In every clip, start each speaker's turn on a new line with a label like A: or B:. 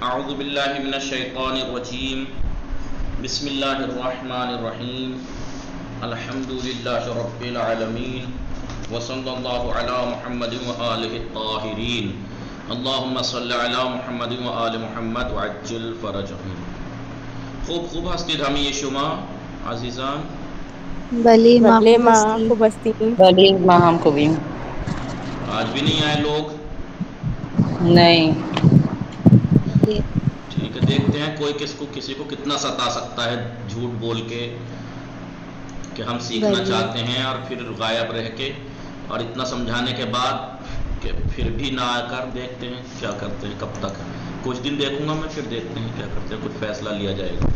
A: اعوذ باللہ من الشیطان الرجیم بسم اللہ الرحمن الرحیم الحمد للہ رب العالمین وصلی اللہ علی محمد وآلہ الطاہرین اللہم صلی علی محمد وآل محمد وعجل فرجہم. خوب هستید همه شما عزیزان؟
B: بله ما
C: بله
B: خوب
C: ما
B: هستیم.
C: خوب هستیم.
D: بلی ماں ہم کو بھی
A: آج بھی نہیں آئے لوگ؟
D: نہیں.
B: بله.
A: ٹھیک ہے، دیکھتے ہیں کوئی کسی کو کتنا ستا سکتا ہے جھوٹ بول کے کہ ہم سیکھنا
B: بله.
A: چاہتے ہیں اور پھر غائب رہ کے، اور اتنا سمجھانے کے بعد کہ پھر بھی نہ آ کر. دیکھتے ہیں کیا کرتے ہیں، کب تک. کچھ دن دیکھوں گا میں، پھر دیکھتے ہیں کیا کرتے ہیں، کچھ فیصلہ لیا جائے گا.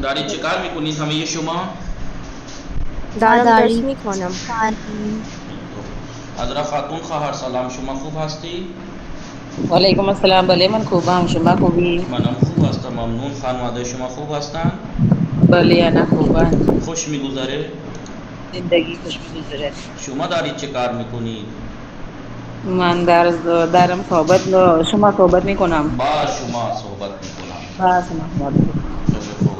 A: داری چکار می کنید همه شما؟
C: دارم
B: داری
C: درس میخوانم.
B: خانیم.
A: حضرت خاتون خواهر سلام، شما خوب هستی؟
D: وعلیکم السلام. بلی من خوبم، شما خوبی؟
A: منم خوب هستم، ممنون. خانواده شما خوب هستند؟
D: بلی انا خوبم.
A: خوش میگذره؟
D: زندگی خوش میگذره.
A: شما دارید چه کار میکنید؟
D: من دارم صحبت شما صحبت میکنم.
A: با شما صحبت میکنم.
D: بس محمد.
A: خیلی خوب.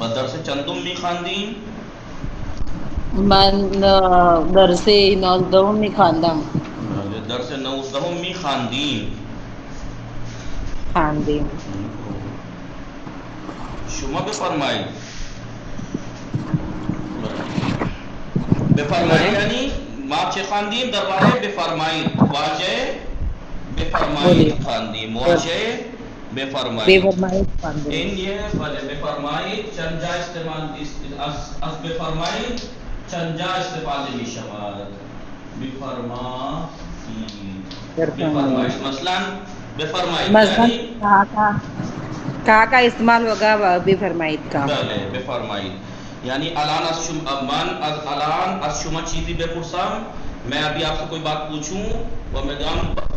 A: و درس چندم میخواندیم؟
D: من درس 19 میخواندم.
A: درس 19 میخواندیم.
D: خواندیم.
A: شما بفرمایید. بفرمایید یعنی ما چه خواندیم؟ درباره بفرمایید. واژه بفرمایید خواندیم. واژه بفرمایید.
D: بفرمایید خواندیم.
A: این یہ بله بفرمایید چند جا استعمال از بفرمایید چند جا استفاده می شود. بفرمایید مثلا بفرمایید یعنی
D: کہا کا استعمال ہوگا بفرمایید کا.
A: بله بفرمایید یعنی الان از شما چیزی بپرسم، میں ابھی آپ سے کوئی بات پوچھوں و میں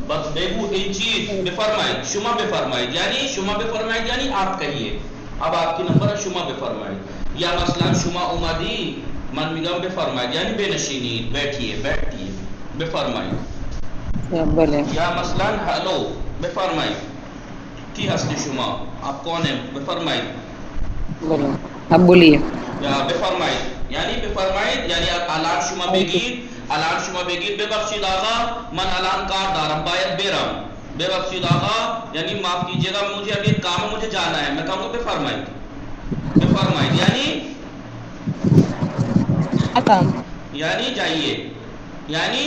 A: بس بگو این چیز بفرمایید، شما بفرمایید یعنی شما بفرمایید یعنی آپ کہیے. اب آپ کی نمبر ہے، شما بفرمایید. یا مثلا شما اومدی، من میگم بفرمایید یعنی بنشینید، بیٹھیے بفرمایید.
D: بله.
A: یا مثلا ہلو بفرمایید، کی هستی شما، آپ کون ہیں، بفرمایید.
D: بله اب بولیے.
A: یا بفرمایید یعنی بفرمایید یعنی الان شما بگید ببخشید آقا من الان کار دارم باید برم. ببخشید آقا یعنی معاف کیجیے گا مجھے ابھی ایک کام ہے، مجھے جانا ہے. میں کہوں گا بفرمایید یعنی
C: کام
A: یعنی جائیے. یعنی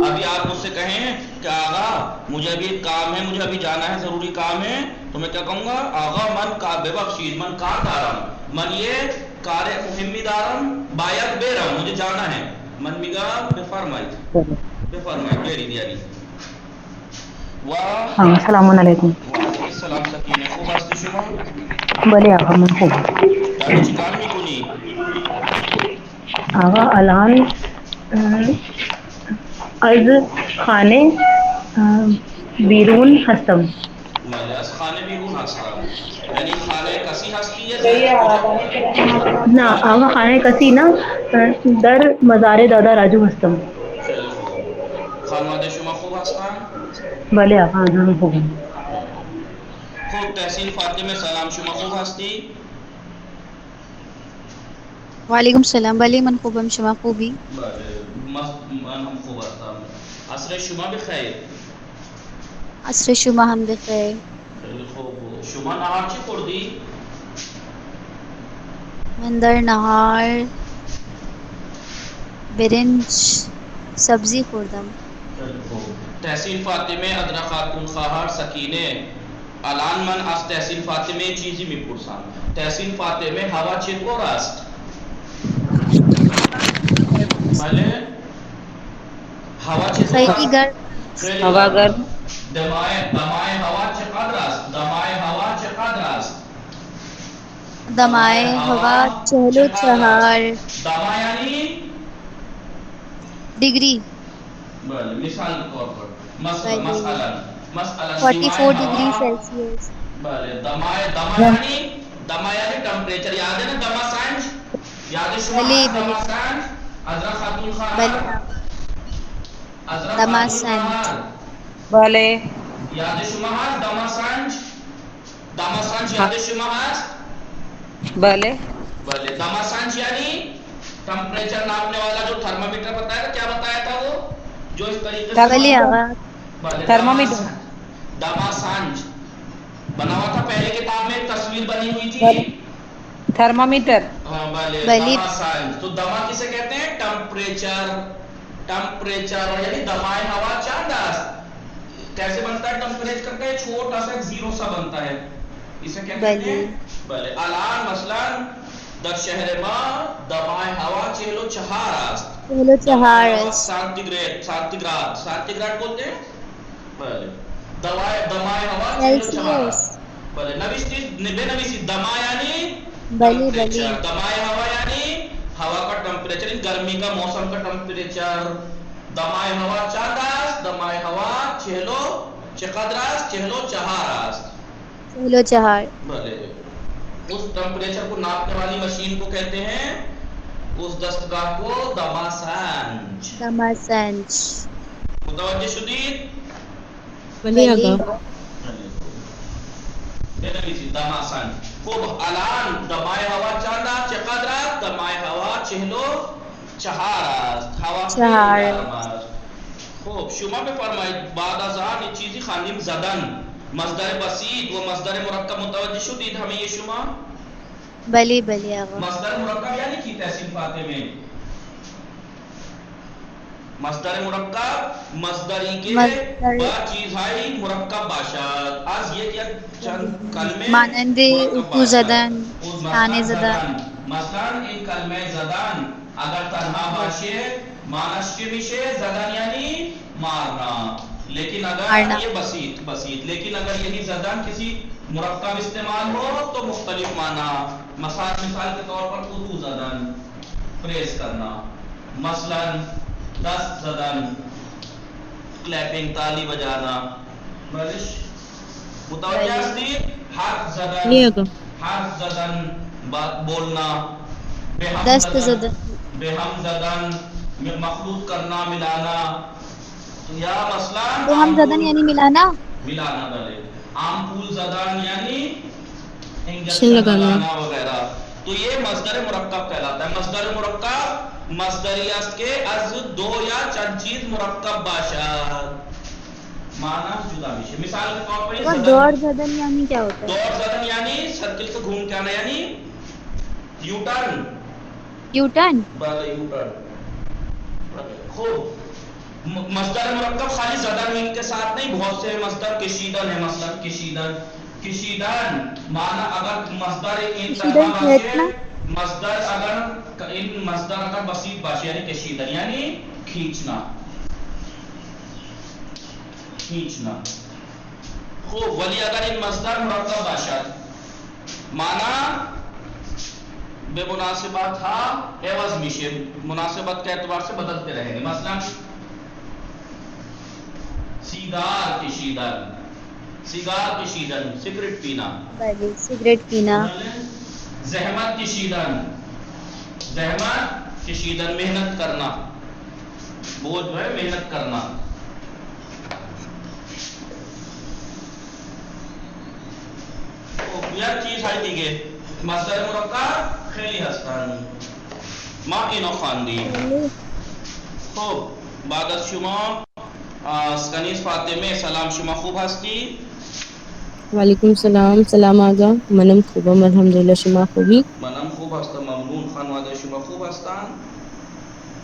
A: ابھی آپ مجھ سے کہیں کہ آقا مجھے ابھی ایک کام ہے، مجھے ابھی جانا ہے، ضروری کام ہے، تو میں کیا کہوں گا؟ آقا من ببخشید من کار دارم، من یہ کار مهمی دارم باید برم، مجھے جانا ہے. من میگم بفرمایید برید یعنی.
E: السلام علیکم.
A: وعلیکم السلام. سکینه خوب هستی شما؟
E: بله آقا من خوبم.
A: داری چی کار میکنی؟
E: آقا الان از خانه بیرون هستم.
A: بله از خانه بیرون هستم یعنی خانه کسی هستی یا جای کجا؟
E: نه آقا خانه کسی نه، در مزار دادا راجو هستم.
A: خیلی خوب. خانواده شما خوب هستن؟
E: بله آقا من خوبم.
A: خوب. تحسین فاطمه سلام، شما خوب هستی؟
B: وعلیکم السلام. بله من خوبم، شما خوبی؟
A: بله من هم خوب هستم. عصر شما بخیر.
B: عصر شما هم بخیر.
A: خیلی خوب. شما نهار چی خوردی؟
B: من در نهار برنج سبزی خوردم.
A: خیلی خوب. تحسین فاطمه ادرا خاتون خواهر سکینه الان من از تحسین فاطمه چیزی میپرسم. تحسین فاطمه هوا چطور است؟ بله هوا چطور
B: خیلی
A: است؟
B: گرم.
A: خیلی
D: ہوا
A: گرم
D: گرم.
A: است. دمای هوا چقدر است؟ دمای هوا چقدر است؟
B: دمای هوا 44
A: دما یعنی
B: ڈگری.
A: بله مثال طور پر
B: بله
A: مثلا
B: 44 ڈگری سیلسیس.
A: بله دما یعنی ٹمپریچر. یاد ہے نا دما سائنس؟ یاد ہے شما
B: بله
A: دما
B: بله
A: سائنس؟ حضرت خاتون خواهر
B: بله دماسنج
D: بله
A: یاد شما هست دماسنج؟ دماسنج یاد شما هست؟
D: بله
A: بله دماسنج یعنی ٹمپریچر ناپنے والا جو تھرمامیٹر بتایا تھا، کیا بتایا تھا وہ جو اس طریقے سے
B: بلی آغا
A: بله
D: تھرمامیٹر
A: دماسنج بنا ہوا تھا، پہلے کتاب میں ایک تصویر بنی ہوئی تھی.
D: تھرمامیٹر
A: ہاں بھلے
B: بلی
A: دماسنج. تو دما کسے کہتے ہیں؟ ٹمپریچر. ٹمپریچر یعنی دمائے ہوا چاند است. کیسے بنتا ہے ٹمپریچر کا؟ چھوٹا سا ایک زیرو سا بنتا ہے، اسے کیا کہتے ہیں؟ بھلے الان مثلا در شہر ما دمائے ہوا 44 است. دمائے ہوا سانتیگراد بولتے ہیں. بھلے دمائے ہوا 44. بھلے نویسی دما یعنی ٹمپریچر. دمائے ہوا یعنی ہوا کا ٹمپریچر، گرمی کا موسم کا ٹمپریچر. دمائے ہوا چند است؟ دمائے ہوا چقدر است؟ 44 است.
B: 44.
A: بھلے اس ٹمپریچر کو ناپنے والی مشین کو کہتے ہیں، اس دستگاہ کو دماسنج.
B: دماسنج.
A: متوجہ شدید؟
B: بلی
A: بنویسی دماسنج. خوب الان دمائے ہوا چند است؟ چقدر است؟ دمائے ہوا 44 است. هوا خیلی گرم است. خوب شما بفرمایید بعد از آن این چیزی خواندیم زدن، مصدر بسیط و مصدر مرکب. متوجه شدید همه شما؟
B: بلی آغا.
A: مصدر مرکب یعنی کی تحصیل فاطمه؟ مصدر مرکب مصدری که با چیزهای مرکب باشد. از یک چند کلمه
B: مانند اتو زدن، تانه زدن.
A: مثلا این کلمه زدن اگر تنها باشه معنیش چی میشه؟ زدن یعنی مارنا. لیکن اگر یہ بسیط لیکن اگر یہی زدن کسی مرکب استعمال ہو تو مختلف معنی. مثال کے طور پر اتو زدن پریس کرنا، مثلا دست زدن کلیپنگ تالی بجانا. متوجہ ہستی؟ حرف زدن بات بولنا.
B: دست زدن
A: بہم زدن مخلوط کرنا ملانا. یا مثلا
B: ہم زدن یعنی ملانا.
A: بھلے عام پھول زدن یعنی انجیکشن لگانا وغیرہ. تو یہ مصدر مرکب کہلاتا ہے. مصدر مرکب مصدری است که از دو یا چند چیز مرکب باشد. معنی جدا میشه. مثال کے طور پر
B: دوڑ زدن یعنی کیا ہوتا ہے؟
A: دوڑ زدن یعنی سرکل سے گھوم کے آنا، یعنی یو ٹرن. بله یو ٹرن. خوب مصدر مرکب خالی زدن مین کے ساتھ نہیں، بہت سے مصدر کشیدن ہے. مثلا کشیدن معنی اگر مصدر این طرح باشه، مصدر اگر بسیط باشه یعنی کشیدن یعنی کھینچنا. خوب ولی اگر این مصدر مرکب باشد معنی به مناسبت ها عوض میشه، مناسبت کے اعتبار سے بدلتے رہیں گے. مثلا سیگار کشیدن سگریٹ پینا. زحمت کشیدن محنت کرنا، بوجھ ہے محنت کرنا. یک چیز های دیگه مصدر مرکب خیلی هستن، ما اینو خواندیم. خب بعد از شما کنیز فاطمه سلام، شما خوب هستی؟
F: وعلیکم السلام. سلام آقا. منم خوبم الحمدلله. شما خوبی؟
A: منم خوب هستم ممنون. خانواده شما خوب هستن؟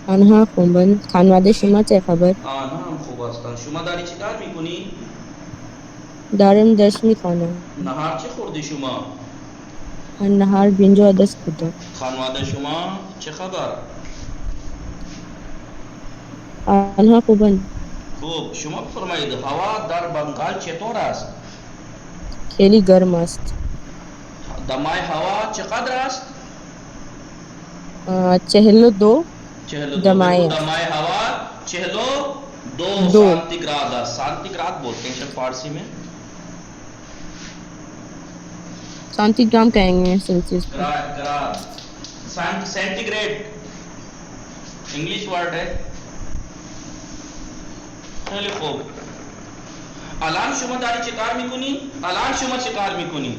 F: آنها خوبن. خانواده شما چه خبر؟
A: آنها هم خوب هستن. شما داری چی کار میکنی؟
F: دارم درس میخوانم.
A: نهار چی خوردی شما؟
F: نهار برنج و عدس خوردم.
A: خانواده شما چه خبر؟
F: آنها خوبن.
A: خوب شما بفرمایید هوا در بنگال چطور است؟
F: خیلی گرم است.
A: دمای هوا چقدر است؟
F: 42 دمای
A: هوا 42 سانتیگراد است. سانتیگراد بولتے ہیں شاید فارسی میں.
F: سانتی گرام کہیں گے Celsius.
A: Centigrade English word ہے. خیلی خوب. الان شما داری چه کار میکنی؟ الان شما چه کار میکنی؟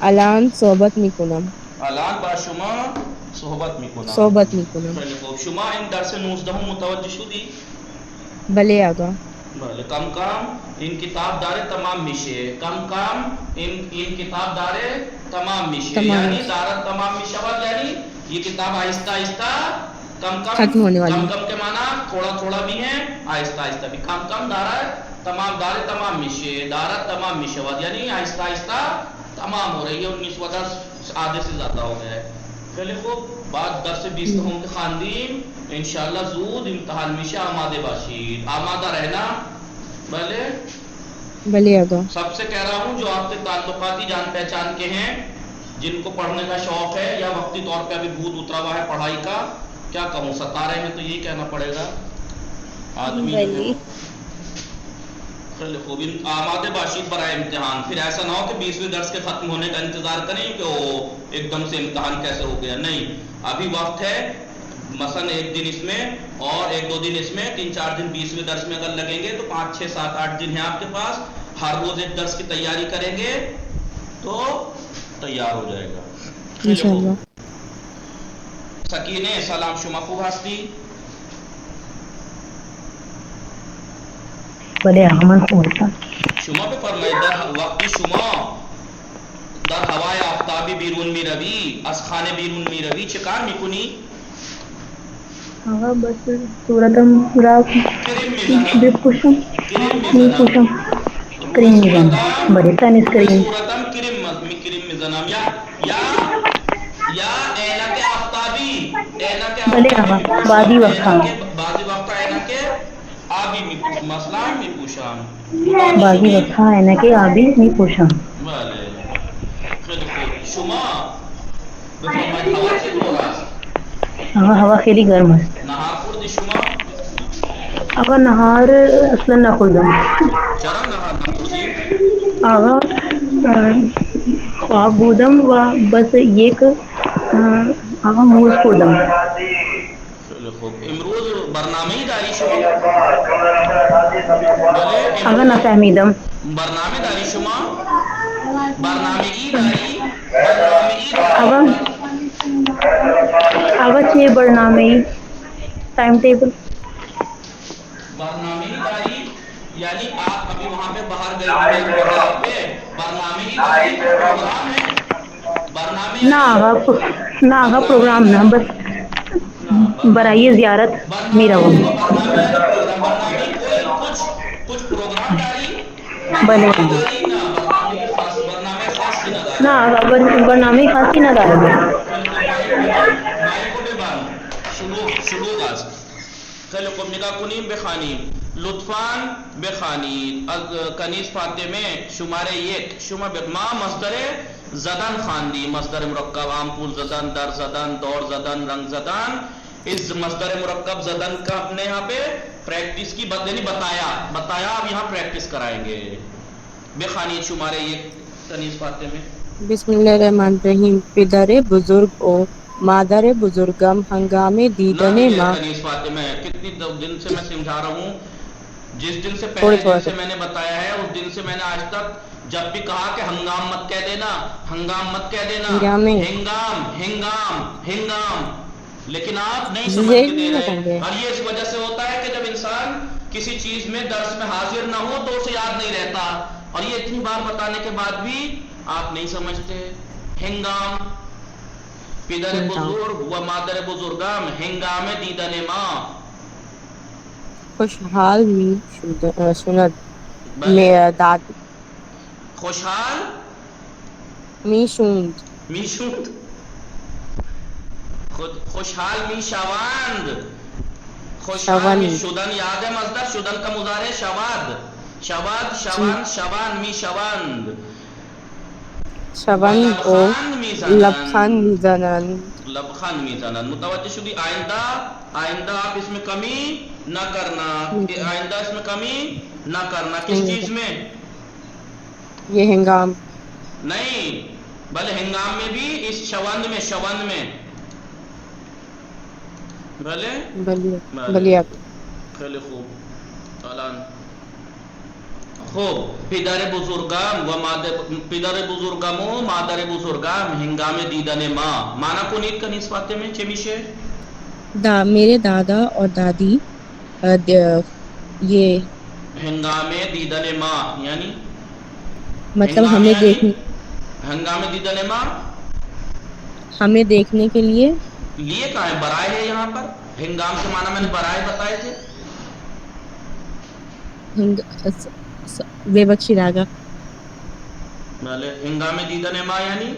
F: الان صحبت میکنم.
A: الان با شما صحبت میکنم.
F: صحبت میکنم.
A: خیلی خوب. شما این درس 19 متوجه شدی؟
F: بله آقا.
A: بله. کم کم این کتاب داره تمام میشه. کم کم این کتاب داره تمام میشه. یعنی داره تمام میشه یعنی یہ کتاب آہستہ آہستہ کم کم
F: ختم ہونے والی.
A: کم کم کے معنی تھوڑا تھوڑا بھی ہے، آہستہ آہستہ بھی. کم کم دارہ تمام میشه، دارہ تمام میشه یعنی آہستہ آہستہ تمام ہو رہی ہے. 19 آدھے سے زیادہ ہو گیا ہے. خیلی خوب. بعد 10 سے 20 ہم خواندیم انشاءاللہ زود امتحان میشه آماده باشید. آمادہ رہنا. بله.
F: بله آقا.
A: سب سے کہہ رہا ہوں جو آپ کے تعلقاتی جان پہچان کے ہیں، جن کو پڑھنے کا شوق ہے یا وقتی طور پہ ابھی بھوت اترا ہوا ہے پڑھائی کا، کیا کہوں، ستا رہے ہیں تو یہی کہنا پڑے گا آدمی. خیلی خوب. آمادہ باشید برائے امتحان. پھر ایسا نہ ہو کہ 20ویں درس کے ختم ہونے کا انتظار کریں کہ وہ ایک دم سے امتحان کیسے ہو گیا. نہیں، ابھی وقت ہے. مثلا 1 دن اس میں اور 1-2 دن اس میں، 3-4 دن 20ویں درس میں اگر لگیں گے تو 5-6-7-8 دن ہیں آپ کے پاس. ہر روز ایک درس کی تیاری کریں گے تو تیار ہو جائے گا.
F: انشاءاللہ.
A: سکینه سلام، شما خوب هستی؟
E: بله آقا من خوب هستم.
A: شما بفرمایید در وقتی شما در هوای آفتابی بیرون میروی، از خانه بیرون میروی چه کار میکنی؟
E: آقا بس صورتم پورا بپوشم میپوشم، کریم میزنم. بله سن اسکرین.
A: صورتم کریم میزنم یا عینک آفتابی.
E: بله آقا بعضی وقت ها،
A: بعضی وقت عینک آبی میپوشم، مثلا میپوشم.
E: بعضی وقت ها عینک آبی میپوشم.
A: بله. خیلی خوب. شما بفرمایید هوا چطور است؟
E: آقا هوا خیلی گرم است.
A: نهار خوردی شما؟
E: آقا نهار اصلا نخوردم.
A: چرا نهار نخوردی؟
E: آقا خواب بودم و بس یک آقا موز خوردم.
A: خیلی خوب. امروز برنامه‌ای داری شما؟ بله.
E: آقا نفهمیدم.
A: برنامه داری شما؟ برنامه‌ای داری؟
E: آقا چه برنامه‌ای؟ Time table.
A: برنامه‌ای داری یعنی آپ ابھی وہاں پہ باہر گئے ہوئے پروگرام پہ، برنامه‌ای داری پروگرام ہے؟ برنامه
E: نہ آقا پروگرام نہ، بس برائے زیارت میرا وہ.
A: برنامه کچھ پروگرام داری؟
E: بلے نہ آقا برنامه خاصی نہ دارم.
A: شروع است. خیلی خوب. نگاه کنیم بخوانیم. لطفاً بخوانید. از کنیز فاطمه شماره 1 شما ما مصدر زدن خواندیم. مصدر مرکب آمپول زدن، در زدن، دور زدن، رنگ زدن. اس مصدر مرکب زدن کا اپنے یہاں پہ پریکٹس کی یعنی بتایا اب یہاں پریکٹس کرائیں گے. بخوانید شماره 1 کنیز فاطمه.
F: بسم اللہ الرحمن الرحیم. پدر بزرگ و مادر بزرگم ہنگام دیدن ماں.
A: کنیز فاطمہ کتنی دن سے میں سمجھا رہا ہوں، جس دن سے پہلے دن سے میں نے بتایا ہے اس دن سے میں نے آج تک جب بھی کہا کہ ہنگام مت کہہ دینا، ہنگام مت کہہ دینا، ہنگام، لیکن آپ نہیں سمجھ کے دے رہے. اور یہ اس وجہ سے ہوتا ہے کہ جب انسان کسی چیز میں درس میں حاضر نہ ہو تو اسے یاد نہیں رہتا، اور یہ اتنی بار بتانے کے بعد بھی آپ نہیں سمجھتے. ہنگام پدر بزرگ و مادر بزرگم ہنگام دیدن ماں.
F: خوشحال می شند داد.
A: خوشحال
F: می شوند.
A: خوشحال می شواند. خوشحال می شدن یاد ہے مصدر، شدن کا مضارع شوان می شوند.
F: شوند او لبخند میزنند.
A: لبخند میزنند. متوجہ شدی؟ آئندہ آپ اس میں کمی نہ کرنا. آئندہ اس میں کمی نہ کرنا. کس چیز میں؟
F: یہ ہنگام
A: نہیں، بلے ہنگام میں بھی، اس شوند میں بلے
F: بلیہ.
A: خیلی خوب. احسان. خوب پدر بزرگم و مادر پدر بزرگم و مادر بزرگم ہنگام دیدن ماں مانا کنید کنیز فاطمه میں چه میشه؟
F: میرے دادا اور دادی یہ
A: ہنگام دیدن ماں یعنی
F: مطلب
A: ہنگام
F: ہمیں
A: یعنی
F: دیکھنے
A: ہنگام دیدن ماں
F: ہمیں دیکھنے کے لیے
A: لیے کہاں ہے؟ برائے ہے یہاں پر. ہنگام کے معنی میں نے برائے بتائے تھے.
F: بے بخشی راگا
A: ہنگام دیدن ماں یعنی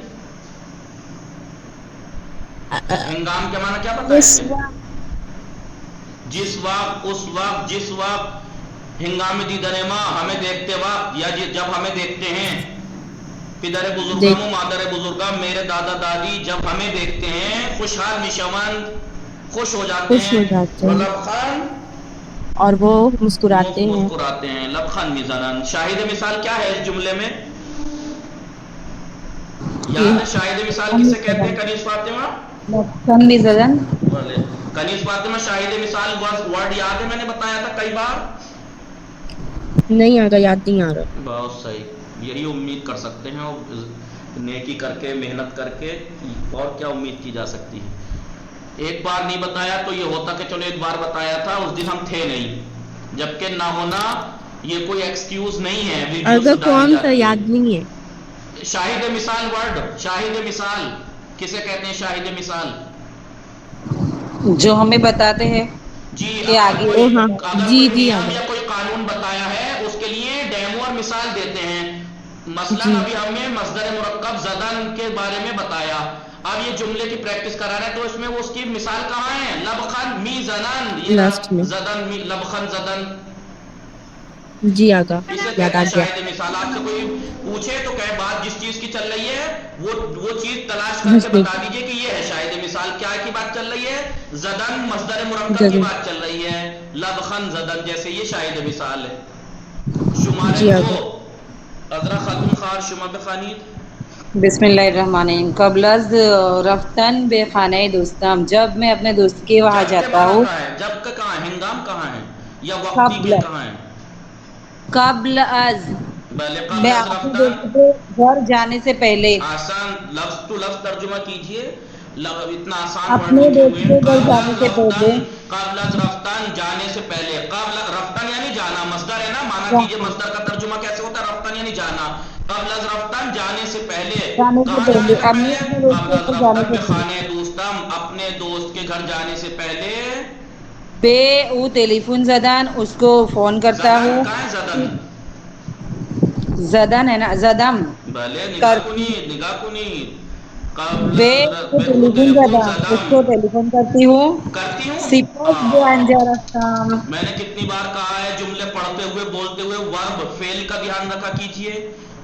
A: ہنگام کے معنی کیا بتائے تھے؟ جس وقت اس وقت جس وقت ہنگام دیدن ماں ہمیں دیکھتے وقت یا جب ہمیں دیکھتے ہیں. پدر بزرگم و مادر بزرگم میرے دادا دادی جب ہمیں دیکھتے ہیں خوشحال نشمن خوش ہو جاتے ہیں. مطلب خان
F: اور وہ مسکراتے ہیں.
A: مسکراتے ہیں. لبخند میزنن. شاہد مثال کیا ہے اس جملے میں؟ یاد ہے شاہد مثال کسے کہتے ہیں کنیز فاطمہ؟ کنیز فاطمہ شاہد مثال ورڈ یاد ہے؟ میں نے بتایا تھا کئی بار.
F: نہیں آگا یاد نہیں آ رہا.
A: بہت صحیح. یہی امید کر سکتے ہیں اور نیکی کر کے محنت کر کے اور کیا امید کی جا سکتی ہے. ایک بار نہیں بتایا تو یہ ہوتا کہ چلو ایک بار بتایا تھا اس دن ہم تھے نہیں. جبکہ نہ ہونا یہ کوئی ایکسکیوز نہیں ہے.
F: اگر کون سا یاد نہیں ہے.
A: شاہد مثال ورڈ شاہد مثال کسے کہتے ہیں؟ شاہد مثال
D: جو ہمیں بتاتے ہیں
A: جی
D: کہ
A: اگر
D: آگے
A: کوئی
F: ہاں
A: اگر
F: جی
A: کوئی
F: جی
A: نیم
F: آگا
A: یا کوئی قانون بتایا ہے اس کے لیے ڈیمو اور مثال دیتے ہیں. مثلا
F: جی
A: ابھی ہمیں مصدر مرکب زدن کے بارے میں بتایا. اب یہ جملے کی پریکٹس کرا رہے ہیں تو اس میں اس کی مثال کہاں ہے؟ لبخند می زنن. یہ
F: لاسٹ میں
A: زدن لبخند زدن
F: جی آگا
A: اسے
F: یاد
A: کہتے
F: آ
A: ہیں
F: گیا.
A: شاہد مثال. آپ سے کوئی پوچھے تو کہ بات جس چیز کی چل رہی ہے وہ چیز تلاش کر کے بتا دیجئے کہ یہ ہے شاہد مثال. کیا کی بات چل رہی ہے؟ زدن مصدر مرکب کی بات چل رہی ہے. لبخند زدن جیسے یہ شاہد مثال ہے. شمارے
F: جی
A: 2
F: آگا
A: ازرا خاتون خار شما بخانید.
D: بسم اللہ الرحمن الرحیم. قبل از رفتن بے خانہ دوستم جب میں اپنے دوست کے وہاں
A: جب کے
D: جاتا
A: معنی
D: ہوں.
A: کہاں ہے؟ جب کا کہاں ہے؟ ہنگام کہاں ہے یا وقتی
D: قبل
A: کے کہاں ہے؟
D: قبل از
A: پہلے قبل
D: میں
A: از
D: اپنے
A: رفتن.
D: دوست کے گھر جانے سے پہلے
A: آسان لفظ ٹو لفظ ترجمہ کیجئے. اتنا آسان ورڈ
D: اپنے
A: لکھے
D: دوست
A: ہوئے ہیں.
D: کے گھر
A: قبل
D: جانے
A: از
D: سے
A: رفتن
D: پہلے
A: قبل از رفتن جانے سے پہلے. قبل رفتن یعنی جانا مصدر ہے نا. مانا کیجئے مصدر کا ترجمہ کیسے ہوتا ہے؟ رفتن یعنی جانا. قبل از رفتن جانے سے پہلے. کہاں جانے سے
D: امی
A: پہلے؟
D: اپنے دوست
A: قبل
D: کے
A: از
D: گھر جانے
A: رفتن
D: سے پہلے
A: بخانہ دوستم اپنے دوست کے گھر جانے سے پہلے.
D: بے او ٹیلی فون زدن اس کو فون کرتا
A: زدن
D: ہوں.
A: کہاں ہے زدن؟
D: زدن ہے نا زدم
A: بھلے نگاہ
D: کرتی
A: کنید نگاہ کنید. قبل
D: بے
A: او ٹیلیفون
D: زدم اس
A: زدم
D: کو ٹیلی فون کرتی ہوں.
A: کرتی ہوں.
D: سپاس بے انجا رفتم
A: میں نے کتنی بار کہا ہے جملے پڑھتے ہوئے بولتے ہوئے ورب فعل کا دھیان رکھا کیجئے.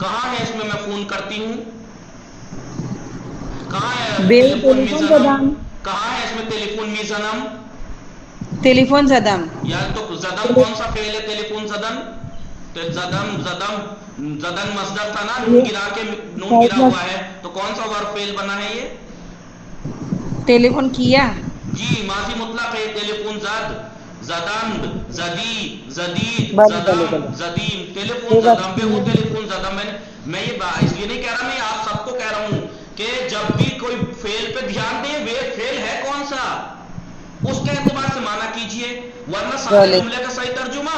A: کہاں ہے اس میں فون کرتی ہوں؟ کہاں ہے
D: بے
A: ٹیلی فون
D: ٹیلی
A: میزنم؟
D: زدم
A: کہاں ہے اس میں ٹیلی فون میزنم؟
D: ٹیلی فون زدم
A: یا تو زدم کون سا فعل ہے؟ ٹیلی فون زدن تو زدم مصدر تھا نا. نون گرا ہوا ہے تو کون سا ورب فعل بنا ہے یہ؟
D: ٹیلی فون کیا.
A: جی ماضی مطلق ہے. ٹیلی فون زد زدند زدی زدید
D: بلے
A: زدم
D: بلے بلے
A: زدیم. ٹیلی فون
D: بے
A: زدم بے وہ
D: بخشی
A: ٹیلی فون زدم. میں یہ اس لیے نہیں کہہ رہا. میں آپ سب کو کہہ رہا ہوں کہ جب بھی کوئی فعل پہ دھیان دیں وہ فعل ہے کون سا اس کے اعتبار سے معنی کیجئے. ورنہ سارے
D: بلے
A: جملے کا صحیح ترجمہ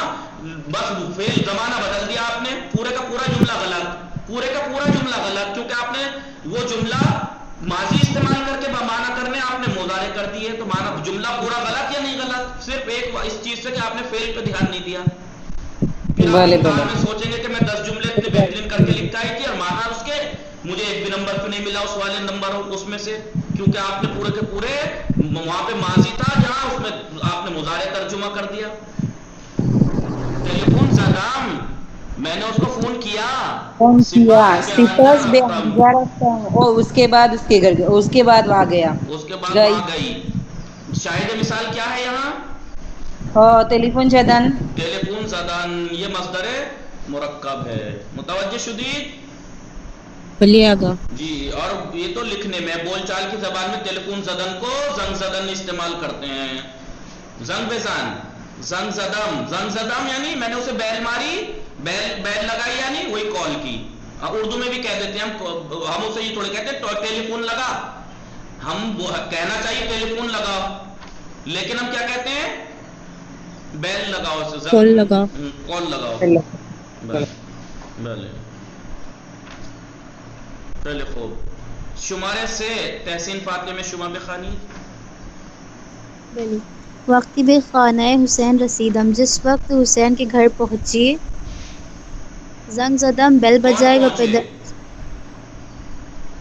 A: بس فعل زمانہ بدل دیا آپ نے. پورے کا پورا جملہ غلط. پورے کا پورا جملہ غلط کیونکہ آپ نے وہ جملہ ماضی استعمال کر کے معنی کرنے آپ نے مضارع کر دیے. تو معنی جملہ پورا غلط یا نہیں غلط؟ صرف ایک اس چیز سے کہ آپ نے فعل پہ دھیان نہیں دیا. پھر آپ
D: بلے
A: امتحان
D: بلے
A: میں سوچیں گے کہ میں 10 جملے اتنے بہترین کر کے لکھتا ہی تھی اور معنی اس کے مجھے ایک بھی نمبر کیوں نہیں ملا اس والے نمبر اس میں سے؟ کیونکہ آپ نے پورے کے پورے وہاں پہ ماضی تھا جہاں اس میں آپ نے مضارع ترجمہ کر دیا. ٹیلی فون زدم میں نے اس کو فون کیا.
D: فون کیا.
A: سپاس بے آنجا
D: سپاس بے
A: رفتم
D: انجا رفتم اور اس کے بعد اس کے گھر اس کے بعد وہاں گیا
A: اس کے بعد
D: گئی.
A: وہاں گئی. شاہد مثال کیا ہے یہاں؟
D: ٹیلی فون زدن
A: ٹیلی فون زدن یہ مصدر مرکب ہے. متوجہ شدید؟
F: بلی آگا.
A: جی اور یہ تو لکھنے میں بول چال کی زبان میں ٹیلی فون زدن کو زنگ زدن استعمال کرتے ہیں. زنگ بزن زنگ زدم یعنی میں نے اسے بیل ماری، بیل لگائی یعنی وہی کال کی. اردو میں بھی کہہ دیتے ہیں ہم اسے یہ تھوڑے کہتے ہیں ٹیلی فون لگا. ہم کہنا چاہیے ٹیلی فون لگا، لیکن ہم کیا کہتے ہیں؟ بیل لگاؤ،
F: کال لگا،
A: کال لگاؤ. بله خیلی خوب. شماره 3 تحسین فاطمه شما بخوانید.
B: بلی وقتی به خانه حسین رسیدم، جس وقت حسین کے گھر پہنچی، زنگ زدم، بیل بجائی و پدر.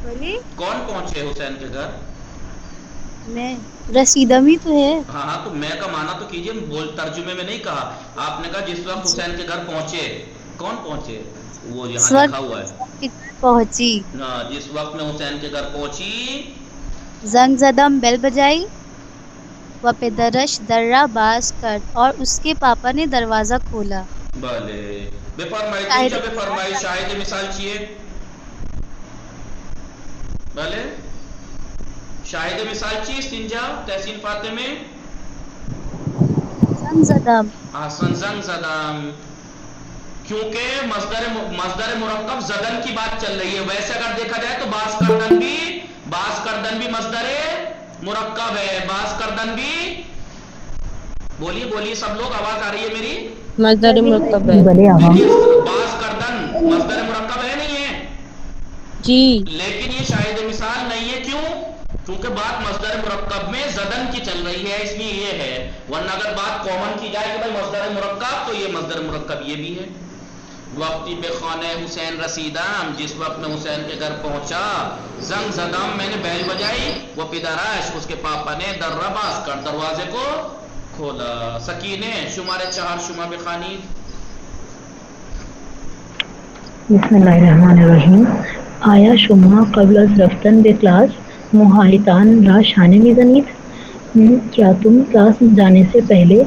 B: بلی
A: کون پہنچے حسین کے گھر؟
B: میں رسیدم ہی تو ہے.
A: ہاں تو میں کا معنی تو کیجئے، ترجمے میں نہیں کہا آپ نے، کہا جس وقت حسین کے گھر پہنچے. کون پہنچے؟ وہ یہاں لکھا ہوا ہے
B: پہنچی.
A: جس وقت میں حسین کے گھر پہنچی،
B: زنگ زدم، بیل بجائی، و پدرش درہ باز کر، اور اس کے پاپا نے دروازہ کھولا.
A: بله بفرمایید اینجا بفرمایید شاهد مثال چیه؟ بله شاهد مثال چیست اینجا تحسین فاطمه؟
B: زنگ زدم.
A: احسن، زنگ زدم، کیونکہ مصدر مرکب زدن کی بات چل رہی ہے. ویسے اگر دیکھا جائے تو باز کردن بھی مصدر مرکب ہے. باز کردن بھی، بولیے سب لوگ، آواز آ رہی ہے میری؟
F: مصدر مرکب ہے
A: باز کردن مصدر مرکب ہے نہیں ہے
F: جی،
A: لیکن یہ شاہد مثال نہیں ہے. کیوں؟ کیونکہ بات مصدر مرکب میں زدن کی چل رہی ہے، اس لیے یہ ہے. ورنہ اگر بات کامن کی جائے کہ بھائی مصدر مرکب، تو یہ مصدر مرکب یہ بھی ہے. وقتی بے خانہ حسین رسیدم، جس وقت میں حسین کے گھر پہنچا، زنگ زدم میں نے بیل بجائی، وہ پدرش اس کے پاپا نے درہ باز کر دروازے کو کھولا. سکینہ شماره 4 شما بخوانید.
E: بسم اللہ الرحمن الرحیم. آیا شما قبل از رفتن به کلاس موهایتان را شانه میزنید؟ کیا تم کلاس جانے سے پہلے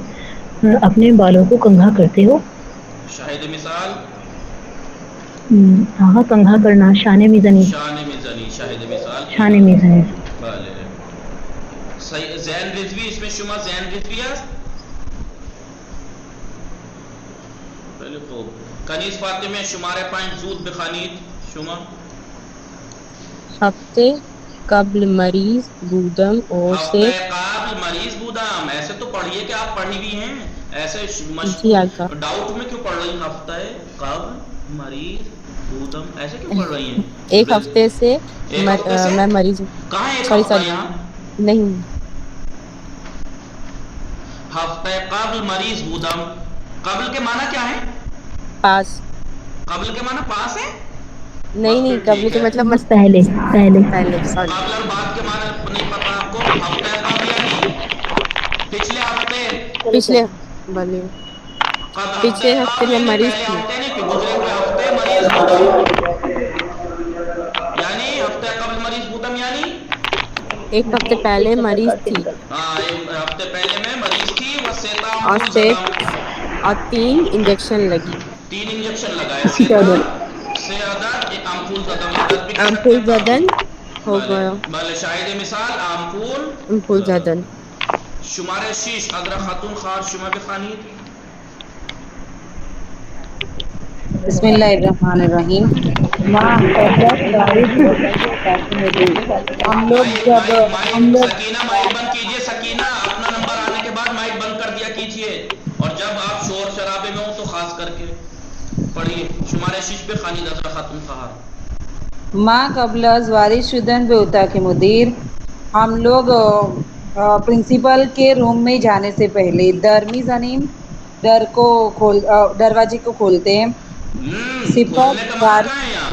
E: اپنے بالوں کو کنگھا کرتے ہو؟
A: شاہد مثال
E: ہاں، کنگھا کرنا، شانے میزنی.
A: شاہد مثال
E: شانے میزنی.
A: بله صحیح. زین رضوی اس میں شما زین رضوی است. خیلی خوب. کنیز فاطمه شماره 5 زود بخوانید شما.
F: ہفتے قبل مریض بودم اور سے
A: ہفتے قبل مریض بودم، ایسے تو پڑھیے کہ آپ پڑھی بھی ہیں، ایسے
F: جی آقا،
A: ڈاؤٹ میں کیوں پڑھ رہی ہیں؟ ہفتے قبل مریض بودم ایسے کیوں پڑھ رہی ہیں؟
F: ایک ہفتے سے
A: ایک ہفتے سے
F: میں مریض ہوں.
A: کہاں ایک
F: سوری
A: ہفتہ یہاں؟
F: نہیں،
A: ہفتے قبل مریض بودم. قبل کے معنی کیا ہے؟
F: پاس.
A: قبل کے معنی پاس ہے؟
F: نہیں، قبل کے مطلب
E: پہلے.
F: پہلے. سوری.
A: قبل اور بعد کے معنی نہیں پتا آپ کو؟ ہفتہ قبل یعنی پچھلے ہفتے.
F: پچھلے بولے
A: ہفتے
F: پچھلے ہفتے
A: قبل
F: میں
A: یعنی
F: مریض
A: پہلے
F: تھی.
A: ہفتے نہیں، کہ گزرے ہوئے ہفتے مریض بودم یعنی ہفتے قبل مریض بودم یعنی
F: ایک ہفتے پہلے مریض تھی
A: ہاں ایک ہفتے پہلے میں مریض تھی. وسیتا
F: اور
A: امپول
F: سے
A: زدم،
F: اور 3 انجیکشن لگی.
A: 3 انجیکشن لگائے. سیتا سے عدد امپول زدم، عدد بھی کہہ سکتے
F: امپول
A: ہیں
F: زدن
A: آپ.
F: ہو
A: بلے
F: گیا.
A: بلے شاہد مثال امپول
F: امپول زدن.
A: شماره 6 اگر خاتون خواهر شما بخوانید.
D: بسم اللہ الرحمن الرحیم. ہم لوگ جب ہم لوگ
A: سکینہ مائک بند کیجئے. سکینہ اپنا نمبر آنے کے بعد مائک بند کر دیا کیجئے، اور جب آپ شور شرابے میں ہوں تو خاص کر کے پڑھیے. شماره 6 بخوانید اگر خاتون خواهر.
D: ما قبل از وارد شدن به اتاق مدیر، ہم لوگ پرنسپل کے روم میں جانے سے پہلے در میزنیم، دروازے کو کھولتے ہیں.
A: کھولنے کا
D: صفت
A: معنی
D: دار
A: کہاں ہے یہاں؟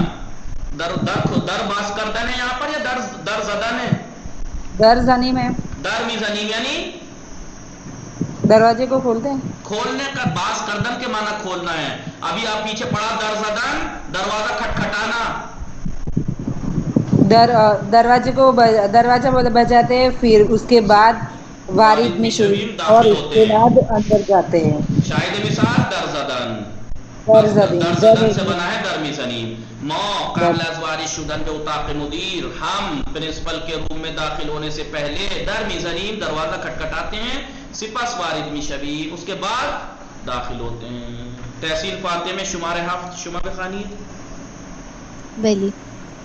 A: در باز کردن ہے یہاں پر، یا در زدن ہے؟
D: در زنیم ہے،
A: در میزنیم یعنی
D: دروازے کو کھولتے ہیں.
A: کھولنے کا. باز کردن کے معنی کھولنا ہے. ابھی آپ پیچھے پڑھا در زدن، دروازہ کھٹکھٹانا.
D: دروازہ بجاتے ہیں، پھر اس کے بعد وارد میں شروع
A: شویم
D: اور
A: داخل
D: اس
A: ہوتے
D: کے
A: ہیں.
D: بعد اندر جاتے ہیں.
A: شاہد مثال در زدن.
D: در زدیم،
A: در زدن سے بنا ہے در میزنیم. ما قبل از وارد شدن به اتاق مدیر، ہم پرنسپل کے روم میں داخل ہونے سے پہلے در میزنیم دروازہ کھٹکھٹاتے ہیں. سپس وارد می شوی، اس کے بعد داخل ہوتے ہیں. تحصیل فاتح میں شمار ہفت شما بخوانید.
B: بلی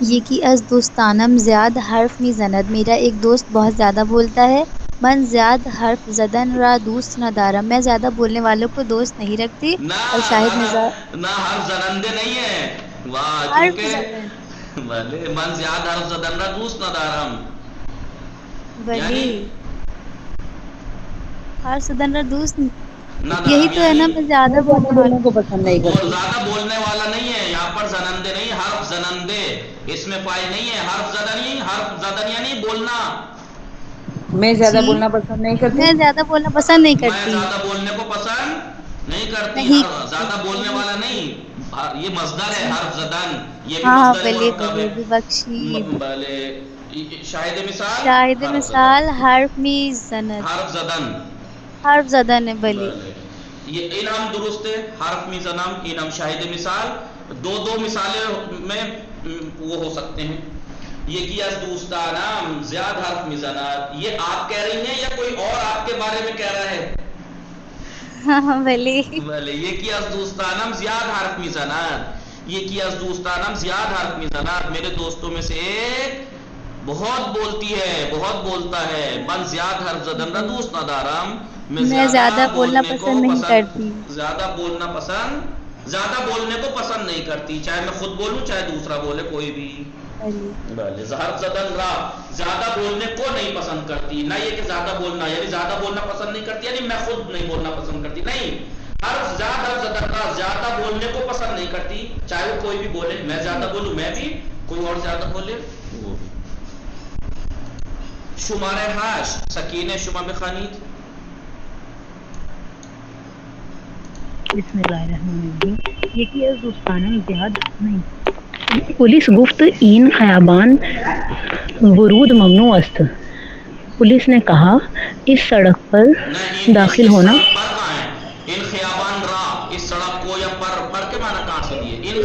B: یکی از دوستانم زیاد حرف می زند. میرا ایک دوست بہت زیادہ بولتا ہے. من زیاد حرف زدن را دوست ندارم. میں زیادہ بولنے والوں کو دوست نہیں رکھتی.
A: نہ
B: اور شاہد مزاح
A: نہ حرف زنندے نہیں ہے. واہ،
B: حرف
A: کیونکہ
B: زدن
A: بھلے من زیاد حرف زدن را دوست ندارم،
B: بلی
A: یعنی
B: حرف زدن را دوست
A: ندارم
B: یہی تو ہے نا،
A: یعنی
B: میں زیادہ
D: میں
B: بولنے
D: زیادہ
B: والی.
D: بولنے کو پسند نہیں
A: اور
D: کرتی.
A: زیادہ بولنے والا نہیں ہے یہاں پر، زنندے نہیں، حرف زنندے، اس میں فائل نہیں ہے. حرف زدنی، حرف زدن یعنی بولنا.
D: میں زیادہ
B: جی
D: بولنا پسند نہیں کرتی.
B: میں زیادہ بولنا پسند نہیں
A: میں
B: کرتی.
A: زیادہ بولنے کو پسند نہیں کرتی.
B: نہیں
A: ہر زیادہ بولنے والا نہیں، یہ مصدر ہے
B: جی
A: حرف زدن، یہ بھی
B: ہاں ہاں
A: مصدر
B: بلی
A: مرکب
B: بلی
A: ہے.
B: ببخشید.
A: بھلے شاہد مثال
B: شاہد
A: حرف زدن،
B: مثال حرف می زند.
A: حرف زدن.
B: حرف زدن ہے بلی.
A: بھلے یہ انعام درست ہے، حرف می زنم انعام شاہد مثال. دو مثالیں میں وہ ہو سکتے ہیں. یہ کی از دوستانم زیاد حرف می زند، یہ آپ کہہ رہی ہیں یا کوئی اور آپ کے بارے میں کہہ رہا ہے؟
B: ہاں ہاں بلی.
A: بھلے یہ کی از دوستانم زیاد حرف می زند، یہ کی از دوستانم زیاد حرف می زند. میرے دوستوں میں سے ایک بہت بولتی ہے، بہت بولتا ہے. من زیاد حرف زدن را دوست ندارم،
B: میں زیادہ بولنا
A: بولنے کو
B: پسند نہیں کرتی.
A: زیادہ بولنے کو پسند نہیں کرتی، چاہے میں خود بولوں چاہے دوسرا بولے، کوئی بھی.
B: بلی
A: بھلے حرف زدن را زیادہ بولنے کو نہیں پسند کرتی. نہ یہ کہ زیادہ بولنا یعنی زیادہ بولنا پسند نہیں کرتی یعنی میں خود نہیں بولنا پسند کرتی، نہیں. حرف زدن را زیادہ بولنے کو پسند نہیں کرتی، چاہے وہ کوئی بھی بولے. میں زیادہ بولوں میں بھی، کوئی اور زیادہ بولے وہ بھی. شمار ہاش سکینہ شما بخوانید.
E: بسم اللہ الرحمن الرحیم. یکی از دوستانم زیاد نہیں. پولیس گفت این خیابان ورود ممنوع است. پولیس نے کہا اس سڑک پر
A: نہیں،
E: داخل
A: اس
E: ہونا.
A: سڑک پر کہاں ہے؟ ان خیابان را، اس سڑک کو یا پر کے معنی کہاں سے دیے؟ ان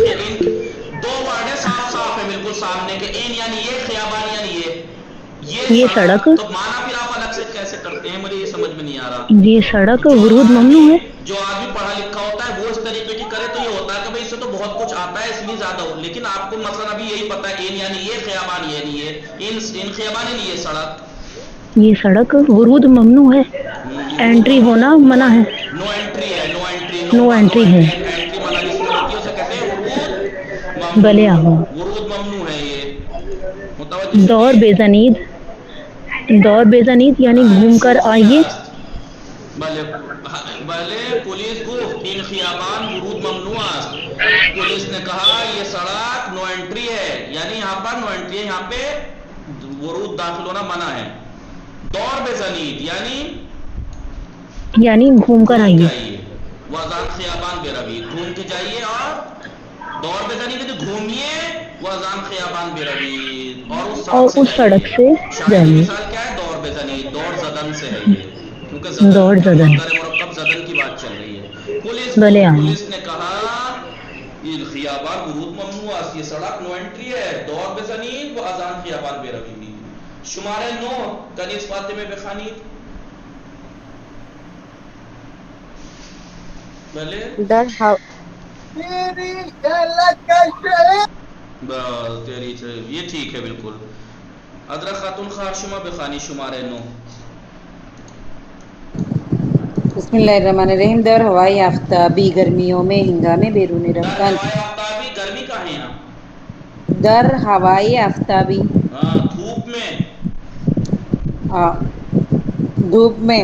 A: دو ورڈ ہے، صاف صاف ہے بالکل سامنے کے. ان یعنی یہ، خیابان یعنی یہ
E: سڑک
A: تو معنی پھر آپ الگ سے کیسے کرتے ہیں؟ مجھے یہ سمجھ میں نہیں آ رہا.
E: یہ سڑک
A: جو
E: ورود ممنوع ہے.
A: آدمی پڑھا لکھا ہوتا ہے وہ اس طریقے کی کرے تو یہ ہوتا ہے کہ بھائی اس سے تو بہت کچھ آتا ہے اس لیے زیادہ ہو. لیکن آپ کو مثلا ابھی یہی پتا ہے ان یعنی یہ، خیابان یعنی یہ، ان خیابان یعنی یہ سڑک.
E: یہ سڑک ورود ممنوع ہے، انٹری ہونا منع ہے.
A: نو انٹری ہے، نو انٹری،
E: نو انٹری ہے.
A: انٹری منع جس میں ہوتی ہے اسے کہتے ہیں ورود
E: بلے
A: ممنوع.
E: آہو.
A: ورود ممنوع ہے یہ متوجہ
E: دور
A: ہوئے.
E: بیزنید یعنی گھوم کر آئیے.
A: بھلے پولیس گفت این خیابان ورود ممنوع است. پولیس نے کہا یہ سڑک نو انٹری ہے، یعنی یہاں پر نو انٹری ہے، یہاں پہ ورود داخل ہونا منع ہے. دور بزنید
E: یعنی گھوم کر آئیے.
A: وزان خیابان بے روید، گھوم کے جائیے. اور دور بزنید یعنی گھومیے، وزان خیابان بے روید، اور اس سڑک سے جائیے. شاہد مثال کیا ہے؟ دور بزنید، دور زدن سے ہے یہ، کیونکہ
E: دور
A: زدن کا
E: زدن.
A: مصدر مرکب زدن کی بات چل رہی ہے.
E: بلے آہو.
A: پولیس نے کہا یہ خیابان ورود ممنوع است، یہ سڑک نو انٹری ہے. دور بزنید و ازان خیابان بے روید. شمارے 9 کنیز فاطمہ بخوانید.
F: در
A: بس یہ ٹھیک ہے بالکل. ادرک خاتون خار شما بخوانی شمارے 9.
D: بسم اللہ الرحمن الرحیم. در ہوائی آفتابی گرمیوں میں ہنگامے بیرون
A: در
D: رفتن.
A: ہوائے آفتابی گرمی کہاں ہے یہاں؟
D: در ہوائی آفتابی
A: دھوپ میں.
D: دھوپ میں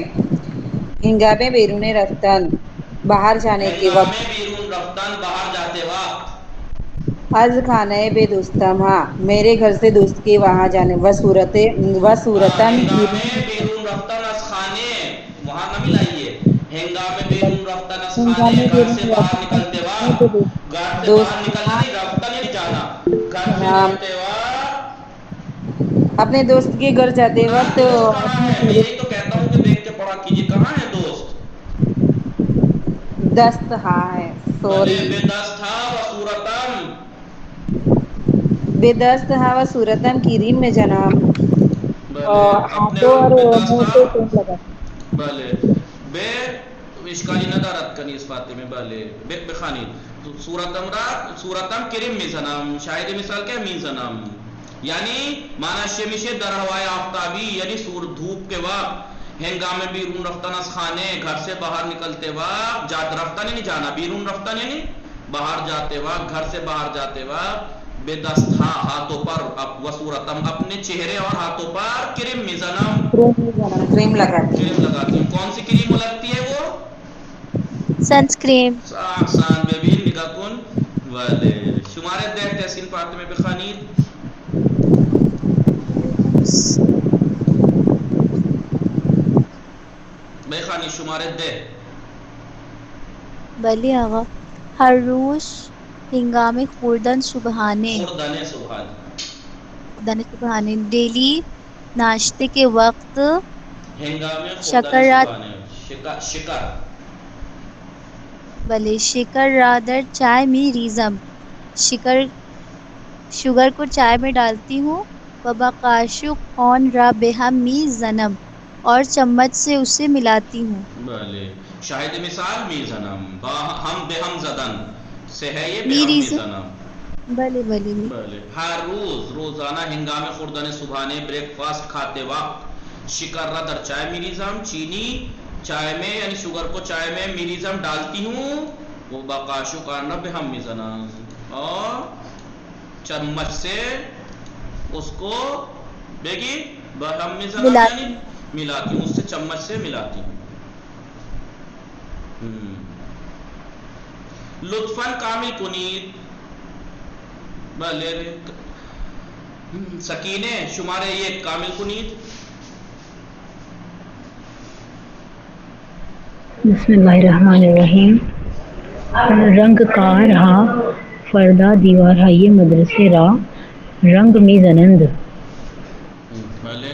D: ہنگامے بیرون رفتن باہر جانے کے
A: ہنگامے
D: وقت.
A: بیرون رفتن باہر جاتے وقت.
D: از خانہ بے دوستم، ہاں میرے گھر سے دوست کے وہاں جانے. صورتن
A: ہنگامے بیرون رفتن از خانے، وہاں نہ ملائیے. ہنگامے بیرون رفتن از خانے،
D: ہنگامے
A: گھر سے
D: بیرون
A: باہر
D: رفتن
A: نکلتے وقت. گھر سے باہر
D: دوست
A: نکلنا نہیں، رفتن یعنی جانا. گھر سے
D: نام
A: نکلتے وقت.
D: اپنے دوست کے گھر جاتے وقت
A: دوست کہاں
D: اپنے
A: ہے؟ میں یہی تو کہتا ہوں کہ دیکھ کے پڑھا کیجیے، کہاں ہے دوست؟
D: دست ہاں ہے،
A: بھلے
D: سوری.
A: بے دست تھا و صورتن.
D: بے دست ہوا صورتن کی ریم میں جناب
A: بھلے اپنے
D: ہاتھوں اور
A: بے دست
D: منہ
A: تھا.
D: پہ پین لگا.
A: بله به اشکالی ندارد کنیز فاطمه بله بخوانید صورتم کریم میزنم شاهد مثال که میزنم یعنی معنیش چه میشه در هوای آفتابی یعنی دھوپ کے وقت ہنگام بیرون رفتن از خانے گھر سے باہر نکلتے وقت رفتن یعنی جانا بیرون رفتن یعنی باہر جاتے وقت گھر سے باہر جاتے وقت بے دست ہاتھوں پر وصورتم اپنے چہرے اور ہاتھوں پر کریم میزنم
D: کریم لگاتی
A: لگاتی ہوں. کون سی کریم لگتی ہے وہ
B: سنسکریم.
A: احسان ببین نگاه کن بله شماره 10 تحسین فاطمه بخوانید بخوانید شماره 10
B: بلی آقا. ہر روز ہنگام خوردن صبحانے ڈیلی ناشتے کے وقت
A: ہنگام
B: شکر
A: شکر
B: بلے شکر را در چائے میں ریزم شوگر کو چائے میں ڈالتی ہوں و بقاشق آن را بہم می زنم اور چمچ سے اسے ملاتی ہوں.
A: بله شاهد مثال میزنم ہم بہم زدن سے ہے یہ
B: می
A: بہم
B: ریزم.
A: میزنم
B: بله بله
A: بله ہر روزانہ ہنگام خوردن صبحانے بریک فاسٹ کھاتے وقت شکر را در چائے میریزم چینی چائے میں یعنی شوگر کو چائے میں میریزم ڈالتی ہوں وہ بقاشق آن را بہم میزنم اور چمچ سے اس کو بیگی بہم میزنم یعنی ملاتی ہوں اس سے چمچ سے ملاتی ہوں. لطفاً کامل کنید بلے سکینے شمارے 1 کامل کنید.
E: بسم اللہ الرحمن الرحیم. رنگ کار ہا فردا دیوار ہا یہ مدرسے را رنگ می زنند.
A: بلے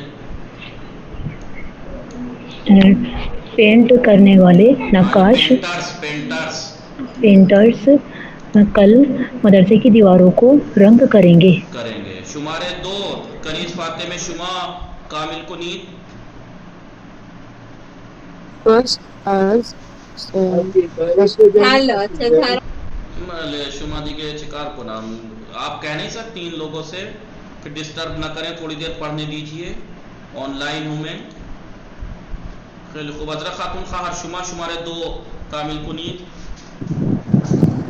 E: پینٹ کرنے والے نقاش پینٹرز کل مدرسے کی دیواروں کو رنگ کریں گے.
A: شمارے 2 کنیز فاطمہ شما کامل کنید. شما دیگه چکار کنم آپ کہہ نہیں سکتی ان لوگوں سے کہ ڈسٹرب نہ کریں تھوڑی دیر پڑھنے دیجئے آن لائن ہوں میں. خیلی خوب حضرت خاتون خواہر شما شمارے 2 کامل کنید.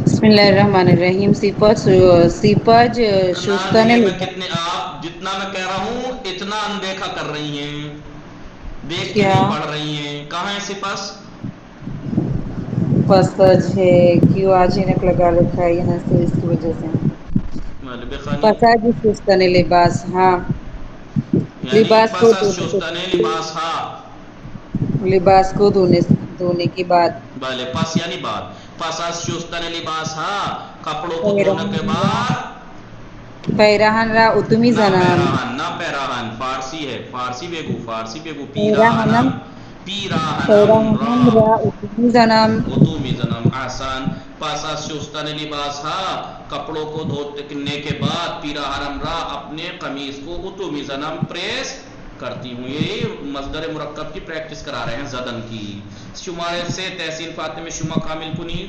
D: بسم اللہ الرحمن الرحیم. سیپاج شستن
A: آپ جتنا میں کہہ رہا ہوں اتنا اندیکھا کر رہی ہیں دیکھ کے نہیں پڑھ رہی ہیں. کہاں ہے سپاس
D: پسج ہے کیوں آج انک لگا رکھا ہے یہاں سے اس کی وجہ سے پساج شستن لباس ہاں لباس کو لباس کو دھونے کے بعد
A: بلے پس یعنی بعد پس از شستن لباس ہا کپڑوں کو دھونے کے بعد
D: پیراہن را اتمی زنان
A: نہ پیراہن فارسی ہے فارسی بگو پیراہنم
D: را اتمی
A: زنم آسان پس از شستن لباس ہا کپڑوں کو دھونے کے بعد پیراہنم را اپنے قمیص کو اتمی زنم پریس کرتی ہوں. یہ مصدر مرکب کی پریکٹس کرا رہے ہیں زدن کی. شمارے سے تحسین فاطمہ شما کامل کنید.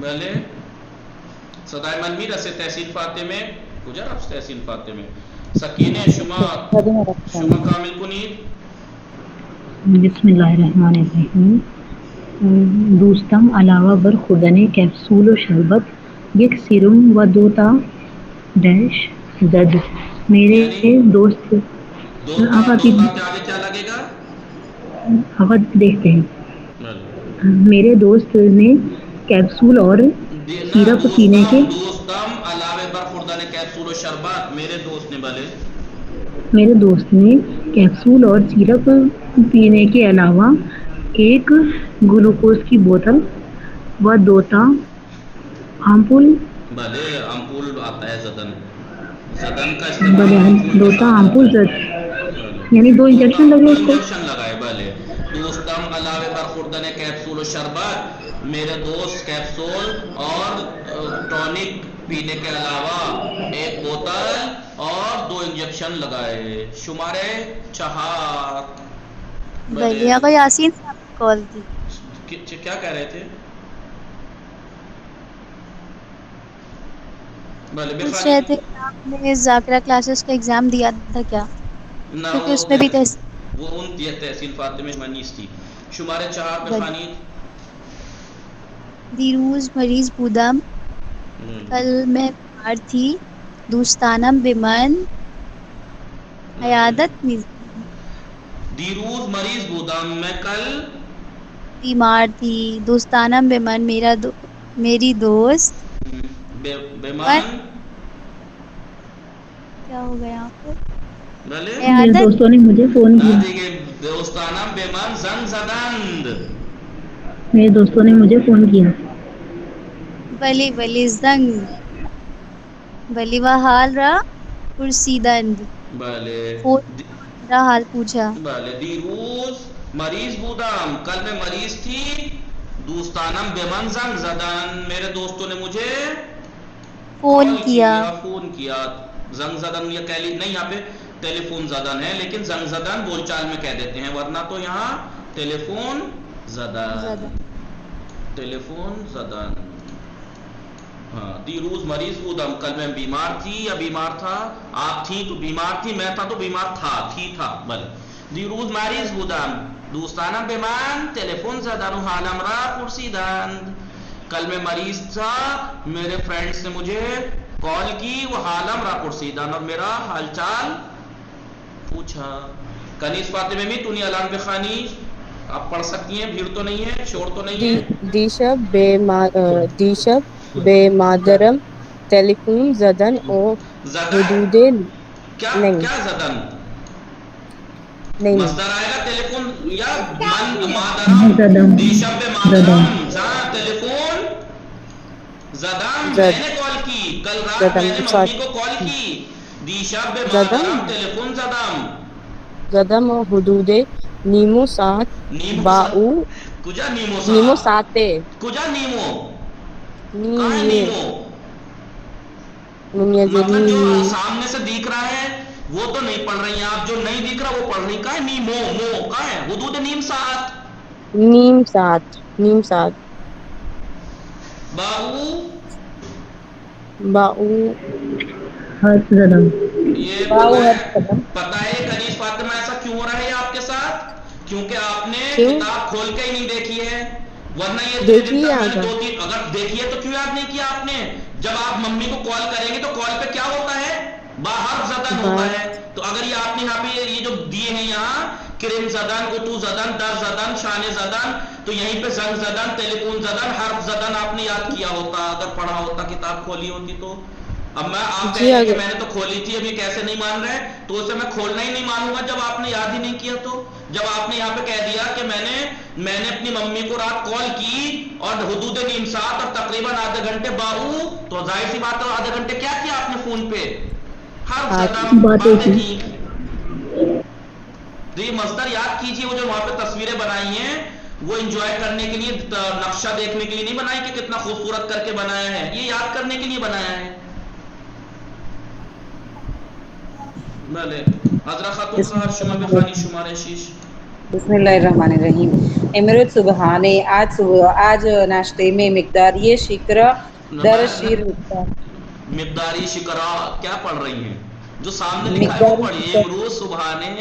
A: بلے صدای من میرا سے تحسین فاطمہ کجا رفت تحسین فاطمہ سکینے شما کامل کنید.
E: بسم اللہ الرحمن الرحیم. دوستم علاوہ بر خوردن کیپسول و شربت یک سیروم و 2 تا ڈیش زد. میرے دوست
A: کیا لگے گا
E: آواز دیکھتے ہیں. میرے دوست نے کیپسول اور سیرپ پینے کے
A: علاوہ بر خوردن کیپسول و شربت
E: میرے دوست نے کیپسول اور سیرپ پینے کے علاوہ 1 گلوکوز کی بوتل و 2 تا آمپول
A: بلے آمپول آتا ہے زدن کا
E: بلے 2 تا آمپول یعنی 2 انجیکشن لگے اس کو
A: لگائے. بلے دوستم علاوہ بر خوردن کیپسول و شربت میرے دوست کیپسول اور ٹونک پینے کے علاوہ ایک بوتل اور 2 انجیکشن لگائے. شمارے 4.
B: بلی آقا یاسین صاحب نے کال کی.
A: کیا کہہ رہے تھے؟
B: پوچھ رہے تھے کہ آپ نے ذاکرہ کلاسز کا ایگزام دیا تھا کیا؟
A: نہ
B: کیونکہ اس میں بھی
A: وہ ان تحصیل فاطمہ منیس تھی. شمارے 4 پہ خانی.
B: دیروز مریض بودم، کل میں بیمار تھی، دوستانم بمن عیادت
A: دیروز مریض بودم، میں کل
B: بیمار تھی، دوستانم بمن میری دوست
A: بیمان.
B: کیا ہو گیا آپ کو؟
E: میرے دوستوں نے مجھے فون کیا.
A: دوستانم بیمان زنگ زدند.
E: میرے دوستوں نے مجھے فون کیا.
B: ولی زنگ ولی وہ حال رہا پرسیدند. فون میرا حال پوچھا.
A: دیروز مریض بودم، کل میں مریض تھی، دوستانم بیمن زنگ زدن، میرے دوستوں نے مجھے
B: فون کیا.
A: زنگ زدن یہ نہیں، یہاں پہ ٹیلی فون زدن ہے، لیکن زنگ زدن بول چال میں کہہ دیتے ہیں، ورنہ تو یہاں ٹیلی فون زدن. ہاں. دیروز مریض بودم، کل میں بیمار تھی یا بیمار تھا. آپ تھی تو بیمار تھی، میں تھا تو بیمار تھا. دیروز مریض بودم، دوستانم بیمان تلیفون زدن و حالم را پرسیدند. کل میں مریض تھا، میرے فرینڈز نے مجھے کال کی، وہ حالم را پرسیدند، اور میرا حال چال پوچھا. کنیز فاطمہ میں تو نہیں علام بخانی، آپ پڑھ سکتی ہیں، بھیڑ تو نہیں ہے، شور تو نہیں ہے.
F: دیشب بے مادرم ٹیلیفون زدن او حدود
A: کیا زدن
F: نہیں
A: مصدر آئے گا ٹیلی فون یا مادرم. دیشب بے مادرم جہاں ٹیلی فون زدم، میں نے کال کی، کل رات میں نے ممی کو کال کی. دیشب بے مادرم ٹیلی فون
F: زدم و حدود نیمو سات باؤ
A: کجا نیمو
F: نیمو ساتے
A: کجا نیمو کہاں ہے
F: نیم
A: نیمو؟
F: یہ
A: مطلب جو سامنے سے دیکھ رہا ہے وہ تو نہیں پڑھ رہی ہیں آپ، جو نہیں دیکھ رہا وہ پڑھ رہی. کہاں ہے نیمو کہاں ہے؟ حدود نیم
F: سات باؤ
E: حرف زدم.
A: یہ پتہ ہے کنیز فاطمہ ایسا کیوں ہو رہا ہے آپ کے ساتھ؟ کیونکہ آپ نے کتاب کھول کے ہی نہیں دیکھی ہے، ورنہ یہ
F: دیکھیے
A: میں نے 2-3 اگر دیکھی ہے تو کیوں یاد نہیں کیا آپ نے؟ جب آپ ممی کو کال کریں گے تو کال پہ کیا ہوتا ہے؟ باہر زدن ہوتا ہے. تو اگر یہ آپ نے یہاں پہ یہ جو دیے ہیں یہاں کرم زدن، اتو زدن، در زدن، شان زدن، تو یہیں پہ زنگ زدن، ٹیلیفون زدن، حرف زدن آپ نے یاد کیا ہوتا اگر پڑھا ہوتا، کتاب کھولی ہوتی تو. اب آپ کہہ رہے ہیں کہ میں نے تو کھولی تھی، ابھی کیسے نہیں مان رہے؟ تو اسے میں کھولنا ہی نہیں مانوں گا جب آپ نے یاد ہی نہیں کیا. تو جب آپ نے یہاں پہ کہہ دیا کہ میں نے اپنی ممی کو رات کال کی اور حدود نیم سات اور تقریباً آدھے گھنٹے باؤ، تو ظاہر سی بات ہے آدھے گھنٹے کیا کیا آپ نے فون پہ؟ ہر زدم باتیں کی. تو یہ مصدر یاد کیجئے، وہ جو وہاں پہ تصویریں بنائی ہیں وہ انجوائے کرنے کے لیے، نقشہ دیکھنے کے لیے نہیں بنائی کہ کتنا خوبصورت کر کے بنایا ہے، یہ یاد کرنے کے لیے بنایا ہے. حضرت خاتون خواہر شما بخانی شمارے 6.
D: بسم اللہ الرحمن الرحیم. امرت سبحانے، آج ناشتے میں مقدار یہ شکر در شیر
A: مقداری شکرا کیا پڑھ رہی ہیں؟ جو سامنے لکھا ہے وہ
D: مقداری
A: پڑھیے. امروز سبحانے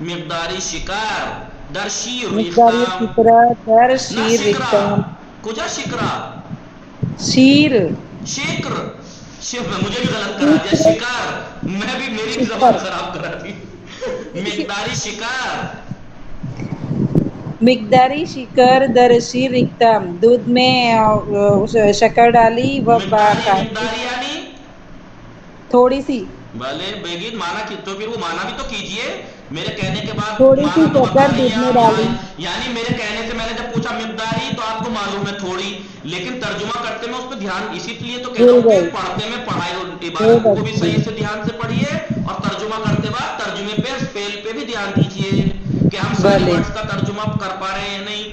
A: مقداری شکر در شیر
D: مقداری
A: ریختم.
D: شکر در
A: نہ
D: شیر
A: شکرا
D: ریختم.
A: کجا شکرا
D: شیر
A: شکر مجھے بھی غلط کرا دیا. شکار میں بھی، میری بھی زبان خراب کرا دی. مقداری شکار
D: مقداری شکر در شیر ریختم، دودھ میں شکر ڈالی و
A: مقداری یعنی
D: تھوڑی سی.
A: بھلے بیگین مانا کی تو پھر وہ مانا بھی تو کیجئے. میرے کہنے کے بعد
D: تھوڑی سی
A: مانا تو بتا
D: شکر
A: رہی
D: دودھ
A: ہیں
D: میں
A: آپ
D: ڈالی.
A: یعنی میرے کہنے سے میں نے جب پوچھا مقداری تو آپ کو معلوم ہے تھوڑی، لیکن ترجمہ کرتے میں اس پہ دھیان اسی لیے تو کہہ رہا ہوں کہ پڑھتے میں پڑھائی عبارت کو بھی صحیح سے دھیان سے پڑھیے، اور ترجمہ کرتے وقت ترجمے پہ اسپیل پہ بھی دھیان دیجئے کہ ہم صحیح
D: بھلے
A: ورڈز کا ترجمہ کر پا رہے ہیں نہیں.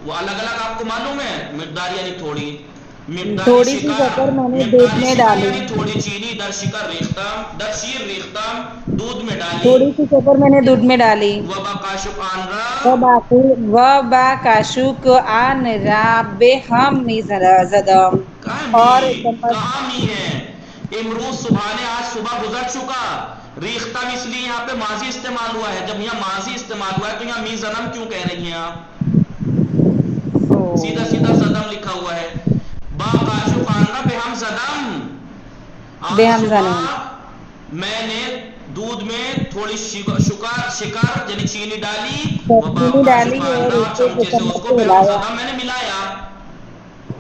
A: وہ الگ الگ آپ کو معلوم ہے، مقدار یعنی تھوڑی. مقدار
D: تھوڑی سی
A: شکر،
D: شکر میں نے
A: مقدار
D: دودھ میں
A: شکر
D: ڈالی،
A: یعنی تھوڑی چینی، در شکر ریختم، در شیر ریختم دودھ میں ڈالی،
D: تھوڑی سی شکر میں نے دودھ میں ڈالی،
A: وبا کاشف آن
D: و با کاشوک آن را بے ہم می زدم،
A: کہاں
D: اور
A: می،
D: چمچ
A: کہاں می ہے؟ امروز صبح نے، آج صبح گزر چکا، ریختم اس لیے یہاں پہ ماضی استعمال ہوا ہے، جب یہاں ماضی استعمال ہوا ہے تو یہاں می زنم کیوں کہہ رہی ہیں آپ؟ سیدھا سیدھا زدم لکھا ہوا ہے، با کاشف آن بے ہم زدم،
D: بے
A: آج
D: ہم زنم،
A: صبح میں نے دودھ میں تھوڑی شکر یعنی چینی ڈالی، وہ
D: چینی
A: باقا
D: ڈالی
A: شفان
D: اور
A: اور
D: اسے
A: چمچے سے اس
D: چمچ
A: کو
D: سے
A: بے ہم
D: ہلایا،
A: زدہ میں نے ملایا،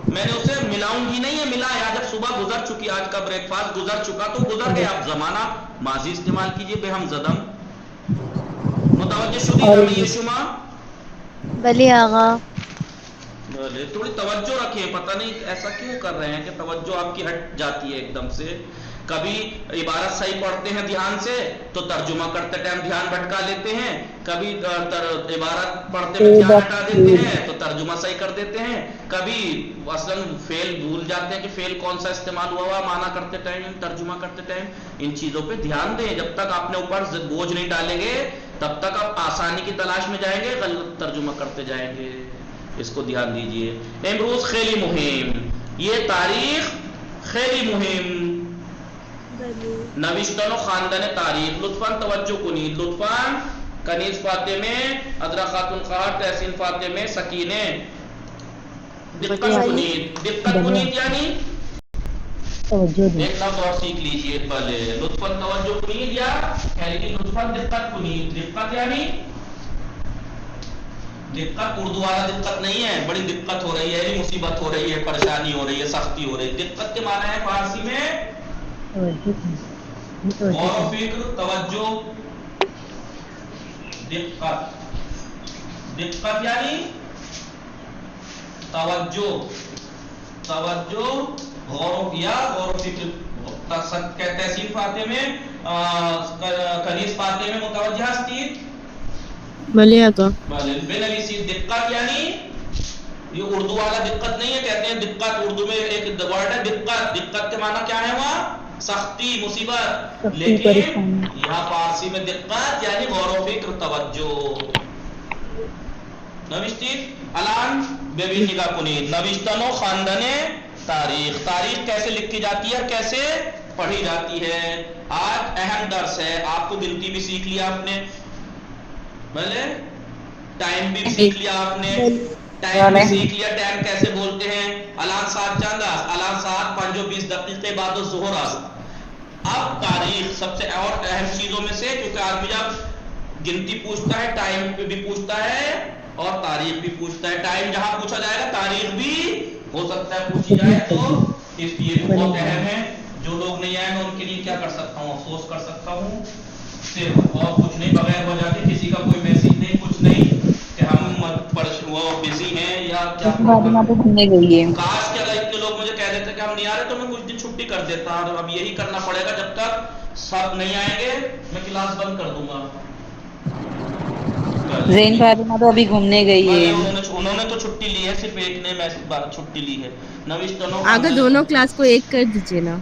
A: میں نے اسے ملاؤں گی نہیں ہے، ملایا، جب صبح گزر چکی، آج کا بریک فاسٹ گزر چکا تو گزر گیا، اب زمانہ ماضی استعمال کیجئے بے ہم زدم، متوجہ شدید
D: اور
A: ہمیں یہ شما؟
B: بلی آغا.
A: تھوڑی توجہ رکھیں، پتہ نہیں ایسا کیوں کر رہے ہیں کہ توجہ آپ کی ہٹ جاتی ہے ایک دم سے، کبھی عبارت صحیح پڑھتے ہیں دھیان سے تو ترجمہ کرتے ٹائم دھیان بھٹکا لیتے ہیں، کبھی عبارت پڑھتے میں دھیان ہٹا دیتے ہیں تو ترجمہ صحیح کر دیتے ہیں، کبھی اصلاً فعل بھول جاتے ہیں کہ فعل کون سا استعمال ہوا ہوا معنی کرتے ٹائم، ترجمہ کرتے ٹائم، ان چیزوں پہ دھیان دیں، جب تک اپنے اوپر بوجھ نہیں ڈالیں گے تب تک آپ آسانی کی تلاش میں جائیں گے، غلط ترجمہ کرتے جائیں گے، اس کو دھیان دیجئے۔ امروز خیلی مہم، یہ تاریخ خیلی مہم، نوشتن و خواندن تاریخ، لطفاً توجہ کنید، لطفاً کنیز فاطمے، ادرا خاتون خواہر، تحسین فاطمے، سکینے، دقت کنید، دقت کنید یعنی
E: توجہ دیں،
A: ایک لفظ اور سیکھ لیجئے پہلے، لطفاً توجہ کنید یا لیکن لطفاً دقت کنید، دقت یعنی دقت اردو والا دقت نہیں ہے، بڑی دقت ہو رہی ہے، مصیبت ہو رہی ہے، پریشانی ہو رہی ہے، سختی ہو رہی ہے، دقت کے معنی ہے فارسی میں
E: توجہ دیں، توجہ
A: غور و
E: دیں،
A: فکر، توجہ، دقت، دقت یعنی توجہ، توجہ، غور یا غور و فکر، تحسین فاطمے، کنیز فاطمے متوجہ ہستید؟
F: بلے آقا.
A: بنویسی دقت یعنی یہ اردو والا دقت نہیں ہے، کہتے ہیں دقت، اردو میں ایک ورڈ ہے دقت، دقت کے معنی کیا ہے وہاں؟ سختی، مصیبت،
E: سختی
A: لیکن
E: پریشانی،
A: یہاں فارسی میں دقت یعنی غور و فکر، توجہ، نوشتید الان ببین نگاہ کنید، نوشتن و خواندن تاریخ، تاریخ کیسے لکھی جاتی ہے، کیسے پڑھی جاتی ہے، آج اہم درس ہے، آپ کو گنتی بھی سیکھ لیا آپ نے، بھلے ٹائم بھی سیکھ لیا آپ نے، ٹائم بھی سیکھ لیا، ٹائم کیسے بولتے ہیں، الان سات چند است، الان سات 5:20 دقیقے بعد الظہر است، اب تاریخ سب سے اور اہم چیزوں میں سے، کیونکہ آدمی جب گنتی پوچھتا ہے ٹائم پہ بھی پوچھتا ہے اور تاریخ بھی پوچھتا ہے، ٹائم جہاں پوچھا جائے گا تاریخ بھی ہو سکتا ہے پوچھی جائے، تو اس لیے بھی بہت اہم ہے، جو لوگ نہیں آئے میں ان کے لیے کیا کر سکتا ہوں، افسوس کر سکتا ہوں صرف، اور کچھ نہیں، بغیر وجہ کے کسی کا کوئی میسج نہیں، کچھ نہیں کہ ہم وہ بزی ہیں یا کیا پرابلم
D: فاطمہ
A: ہے،
D: تو گھومنے گئی ہے،
A: کاش کہ اگر اتنے لوگ مجھے کہہ دیتے کہ ہم نہیں آ رہے تو میں کچھ دن چھٹی کر دیتا، اب یہی کرنا پڑے گا، جب تک سب نہیں آئیں گے میں کلاس بند کر دوں گا۔
D: زین فاطمہ تو ابھی گھومنے گئی ہے،
A: انہوں نے تو چھٹی لی ہے، صرف ایک نے چھٹی لی ہے، نوشتنوں
F: آگا
A: خواندن،
F: دونوں کلاس کو ایک کر دیجیے نا.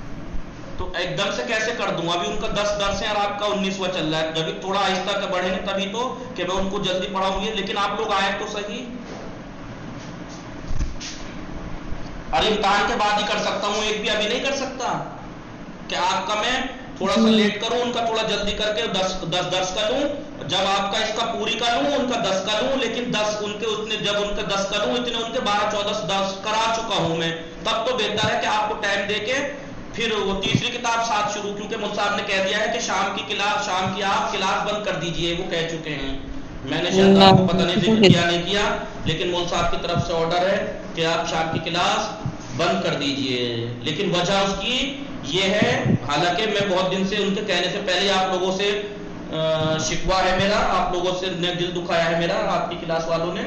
A: تو ایک دم سے کیسے کر دوں، ابھی ان کا 10 درس ہیں اور آپ کا 19واں چل رہا ہے، جبھی تھوڑا آہستہ بڑھیں گے تبھی تو کہ میں ان کو جلدی پڑھاؤں گی، لیکن آپ لوگ آئے تو صحیح، اور امتحان کے بعد ہی کر سکتا ہوں، ایک بھی ابھی نہیں کر سکتا کہ آپ کا میں تھوڑا سا لیٹ کروں، ان کا تھوڑا جلدی کر کے 10 درس کا لوں، جب آپ کا اس کا پوری کا لوں، ان کا 10 کا لوں، لیکن 10 ان کے اتنے، جب ان کا 10 کا لوں اتنے ان کے 12-14 درس کرا چکا ہوں میں، تب تو بہتر ہے کہ آپ کو ٹائم دے کے پھر وہ تیسری کتاب ساتھ شروع، کیونکہ مول صاحب نے کہہ دیا ہے کہ شام کی آپ کلاس بند کر دیجئے، وہ کہہ چکے ہیں، میں نے شاید آپ کو پتہ نہیں ذکر کیا نہیں کیا، لیکن مول صاحب کی طرف سے آرڈر ہے کہ آپ شام کی کلاس بند کر دیجئے، لیکن وجہ اس کی یہ ہے، حالانکہ میں بہت دن سے ان کے کہنے سے پہلے آپ لوگوں سے شکوہ ہے میرا، آپ لوگوں سے دل دکھایا ہے میرا، آپ کی کلاس والوں نے،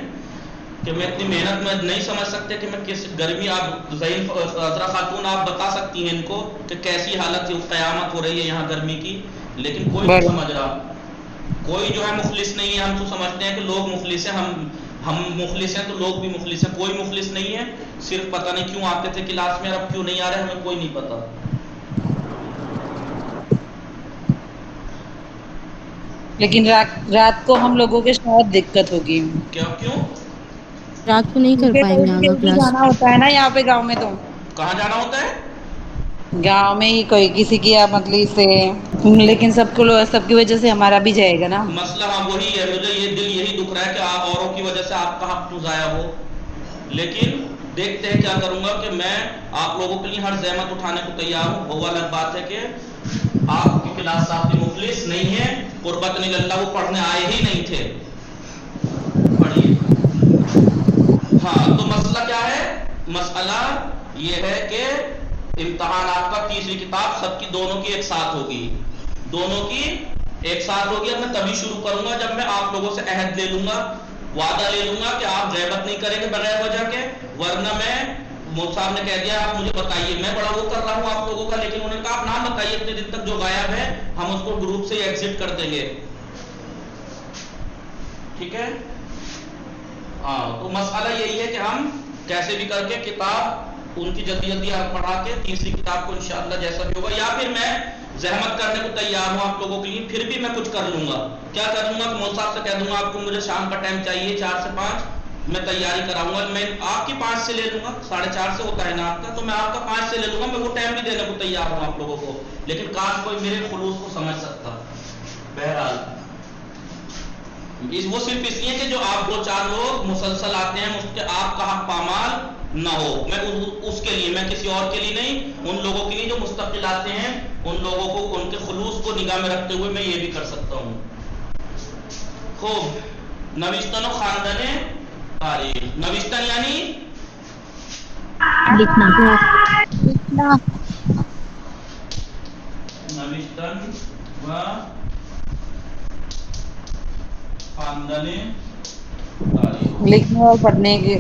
A: کہ میں اتنی محنت میں نہیں سمجھ سکتے کہ میں کس گرمی، آپ ضعیف عذرا خاتون آپ بتا سکتی ہیں ان کو کہ کیسی حالت قیامت ہو رہی ہے یہاں گرمی کی، لیکن کوئی نہیں سمجھ رہا، کوئی جو ہے مخلص نہیں ہے، ہم تو سمجھتے ہیں کہ لوگ مخلص ہیں، ہم ہم مخلص ہیں تو لوگ بھی مخلص ہیں. کوئی مخلص نہیں ہے, صرف پتہ نہیں کیوں آتے تھے کلاس میں اور اب کیوں نہیں آ رہے ہمیں کوئی نہیں پتا.
D: لیکن رات کو ہم لوگوں کے شاید دقت ہوگی,
A: کیوں
F: رات کو نہیں کر
D: کیونکہ
F: پائیں گے
D: جلدی
F: آگا
D: جلدی
F: کلاس.
D: جانا ہوتا ہے نا یہاں پہ گاؤں میں. تو
A: کہاں جانا ہوتا ہے؟
D: گاؤں میں ہی کوئی کسی کی مطلب سے, لیکن سب کی وجہ سے ہمارا بھی جائے گا نا.
A: مسئلہ ہاں وہی ہے, مجھے یہ دل یہی دکھ رہا ہے کہ آپ اوروں کی وجہ سے آپ کا حق کیوں ضائع ہو. لیکن دیکھتے ہیں کیا کروں گا کہ میں آپ لوگوں کے لیے ہر زحمت اٹھانے کو تیار ہوں. وہ الگ بات ہے کہ آپ کی کلاس صاحب مخلص نہیں ہے, قربت اللہ وہ پڑھنے آئے ہی نہیں تھے. پڑھیے. ہاں تو مسئلہ کیا ہے؟ مسئلہ یہ ہے کہ امتحانات کا تیسری کتاب سب کی دونوں کی ایک ساتھ ہوگی. دونوں کی ایک ساتھ ہوگی. اور میں تبھی شروع کروں گا جب میں آپ لوگوں سے عہد لے لوں گا, وعدہ لے لوں گا کہ آپ غیبت نہیں کریں گے بغیر وجہ کے. ورنہ میں مول صاحب نے کہہ دیا آپ مجھے بتائیے, میں بڑا وہ کر رہا ہوں آپ لوگوں کا, لیکن انہوں نے کہا آپ نام بتائیے اتنے دن تک جو غائب ہے ہم اس کو گروپ سے ایگزٹ کر دیں گے. ٹھیک ہے. ہاں تو مسئلہ یہی ہے کہ ہم کیسے بھی کر کے کتاب ان کی جلدی جلدی پڑھا کے تیسری کتاب کو انشاءاللہ جیسا بھی ہوگا, یا پھر میں زحمت کرنے کو تیار ہوں آپ لوگوں کے لیے, پھر بھی میں کچھ کر لوں گا. کیا کر لوں گا کہ مول صاحب سے کہہ دوں گا آپ کو مجھے شام کا ٹائم چاہیے 4 سے 5, میں تیاری کراؤں گا. میں آپ کی 5 سے لے لوں گا, 4:30 سے ہوتا ہے نا آپ کا, تو میں آپ کا 5 سے لے لوں گا. میں وہ ٹائم بھی دینے کو تیار ہوں آپ لوگوں کو, لیکن کاش کوئی میرے خلوص کو سمجھ سکتا. بہرحال وہ صرف اس لیے کہ جو آپ 2-4 لوگ مسلسل آتے ہیں اس کے آپ کا حق پامال نہ ہو. میں اس کے لیے, میں کسی اور کے لیے نہیں, ان لوگوں کے لیے جو مستقل آتے ہیں ان لوگوں کو ان کے خلوص کو نگاہ میں رکھتے ہوئے میں یہ بھی کر سکتا ہوں. خوب. نوشتن و خواندن تاریخ. نوشتن یعنی
E: لکھنا.
A: نوشتن و خواندن تاریخ.
D: لکھنے اور پڑھنے کے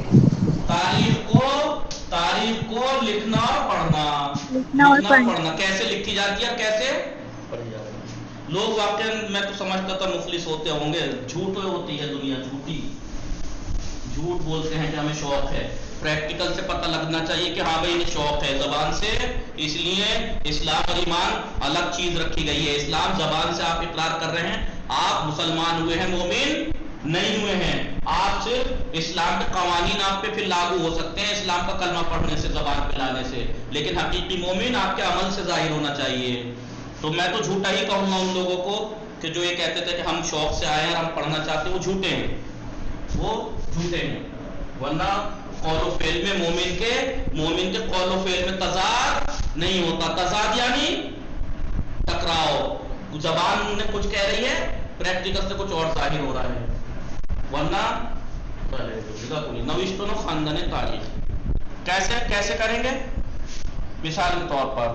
A: تاریخ کو لکھنا اور پڑھنا.
B: لکھنا اور
A: لکھنا اور
B: پڑھنا.
A: پڑھنا کیسے لکھی جاتی ہے اور کیسے پڑھی جاتی ہے. لوگ واقعا میں تو سمجھتا تھا مخلص ہوتے ہوں گے, جھوٹ ہوتی ہے دنیا, جھوٹ بولتے ہیں کہ ہمیں شوق ہے. پریکٹیکل سے پتہ لگنا چاہیے کہ ہاں بھائی انہیں شوق ہے. زبان سے اس لیے اسلام اور ایمان الگ چیز رکھی گئی ہے. اسلام زبان سے آپ اقرار کر رہے ہیں, آپ مسلمان ہوئے ہیں, مومن نہیں ہوئے ہیں. آپ صرف اسلام کے قوانین آپ پہ پھر لاگو ہو سکتے ہیں اسلام کا کلمہ پڑھنے سے, زبان پہ لانے سے, لیکن حقیقی مومن آپ کے عمل سے ظاہر ہونا چاہیے. تو میں تو جھوٹا ہی کہوں گا ان لوگوں کو کہ جو یہ کہتے تھے کہ ہم شوق سے آئے ہیں اور ہم پڑھنا چاہتے ہیں, وہ جھوٹے ہیں, وہ جھوٹے ہیں. ورنہ قول و فعل میں مومن کے قول و فعل میں تضاد نہیں ہوتا. تضاد یعنی ٹکراؤ. زبان نے کچھ کہہ رہی ہے, پریکٹیکل سے کچھ اور ظاہر ہو رہا ہے. ورنہ نوشتن و خواندن تاریخ کیسے کریں گے؟ مثال کے طور پر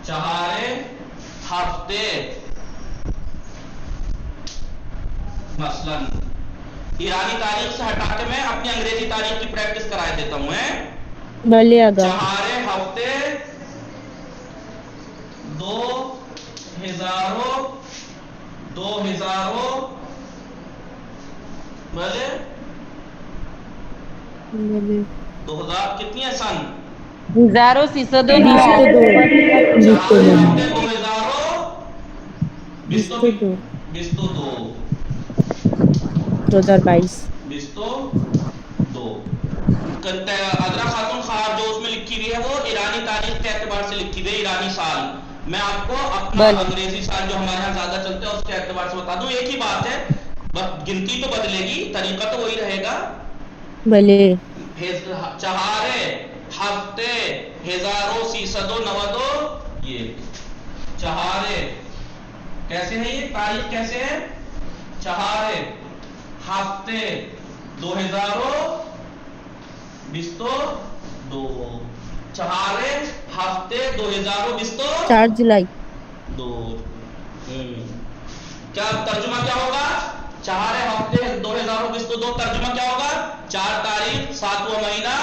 A: چہارے ہفتے مثلا ایرانی تاریخ سے ہٹا کے میں اپنی انگریزی تاریخ کی پریکٹس کرائے دیتا ہوں.
F: بھلے آگا.
A: چہارے ہفتے 2000 بھلے 2000 کتنی ہے سن؟
D: ہزاروں سیصدوں
A: چہارے ہفتے 2022 ادرا خاتون خار جو اس میں لکھی ہوئی ہے وہ ایرانی تاریخ کے اعتبار سے لکھی ہوئی ہے, ایرانی سال. میں آپ کو اپنا انگریزی سال جو ہمارے یہاں زیادہ چلتے ہیں اس کے اعتبار سے بتا دوں. ایک ہی بات ہے, بس گنتی تو بدلے گی, طریقہ تو وہی رہے گا.
F: بھلے.
A: چہارے ہفتے 1390 یہ چہارے کیسے ہے, یہ تاریخ کیسے ہے؟ چہارے ہفتے 2022 چہارے ہفتے 2022
F: 4 جولائی.
A: کیا ترجمہ کیا ہوگا؟ چہارے ہفتے 2022 ترجمہ کیا ہوگا؟ 4 تاریخ 7واں مہینہ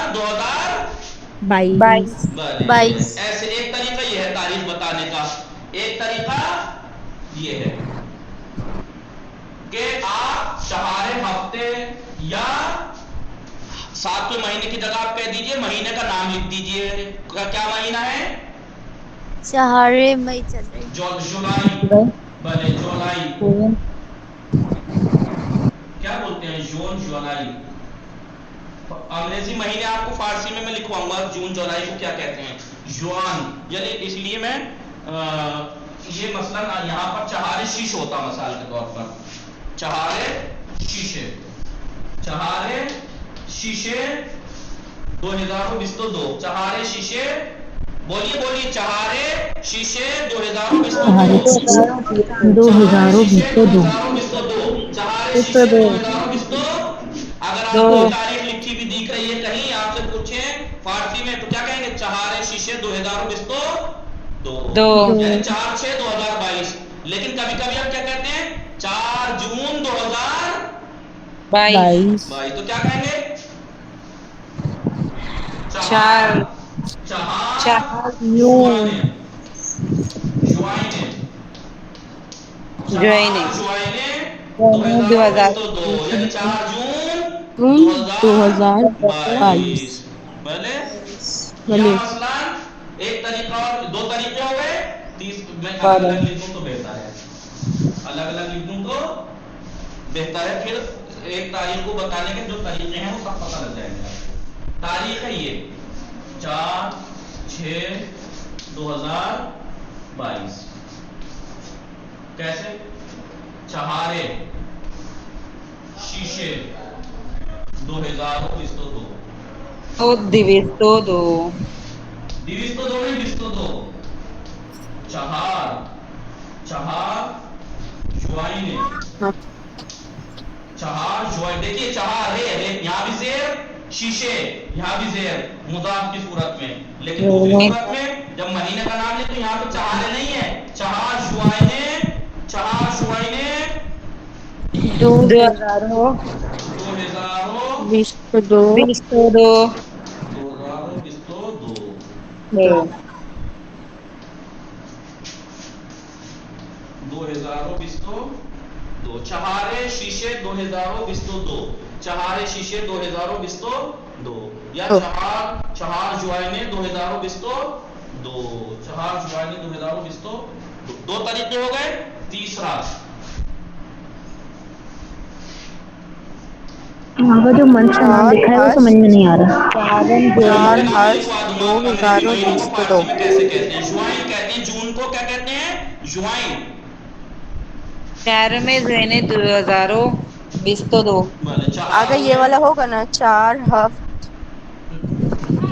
F: 22
A: بھلے
B: 22
A: ایسے ایک طریقہ یہ ہے تاریخ بتانے کا، ایک طریقہ یہ ہے کہ آپ شہر ہفتے یا 7ویں مہینے کی جگہ آپ کہہ دیجئے مہینے کا نام لکھ دیجئے، کیا مہینہ ہے؟
B: شہر مئی چل رہی.
A: جولائی. بھلے جولائی کیا بولتے ہیں، جون جولائی. انگریزی مہینے آپ کو فارسی میں لکھواؤں گا جون جولائی کو کیا کہتے ہیں، جوان. یعنی اس لیے میں یہ مثلا یہاں پر چہار شیش ہوتا مثال کے طور پر، چہار شیشے، چہار شیشے 2022، چہار شیشے، بولیے بولیے، چہار شیشے 2022، چہار شیشے 2022، چہار شیشے 2022. اگر آپ کو تاریخ لکھی بھی دکھ رہی ہے کہیں، آپ سے پوچھیں فارسی میں تو کیا کہیں گے، چہار شیشے 2022، یعنی 4/6/2022. لیکن کبھی کبھی ہم کیا کہتے ہیں 4 جون
F: 22
A: 2022، تو کیا کہیں گے، چہار چہار جوائنے، جوائنے، چہار جوائنے 2022، یعنی 4 جون
F: 2022.
A: 2022. بھلے یا
F: بھلے
A: مثلا ایک طریقہ اور، 2 طریقے ہو گئے، میں الگ الگ لکھوں تو بہتر ہے، الگ الگ لکھوں تو بہتر ہے، پھر ایک تاریخ کو بتانے کے جو طریقے ہیں وہ سب پتہ لگ جائیں گے. تاریخ ہے یہ 4/6/2022. کیسے، چہارے شیشے 2022،
D: 222
A: چہار چہار جوائنے، چہار جوائن، دیکھیے چہار ہے یہاں بھی زیر، شیشے یہاں بھی زیر، مضاف کی صورت میں، لیکن دوسری صورت میں جب مہینے کا نام لے تو یہاں پہ چہارے نہیں ہے، چہار جوائنے، چہار جوائنے
F: 22
A: 2022. 2022 چہارے شیشے 2022، چہارے شیشے 2022، یا چہار جوائنے 2022، چہار جوائنے 2022. 2 طریقے ہو گئے. تیسرا
E: وہاں کا جو منتھ کا نام لکھا ہے وہ سمجھ میں نہیں آ رہا.
A: چلو میں نام بھی
F: 4/8
A: لکھوا دوں گا آپ کو، انگریزی مہینوں کو
F: 2022.
A: فارسی میں کیسے کہتے ہیں، جوائن کہتے ہیں، جون کو کیا کہتے ہیں، جوائن.
D: 4/2022.
A: بھلے
F: آگے
A: چہاروں
F: یہ
A: میں،
F: والا ہوگا نا 4 ہفت.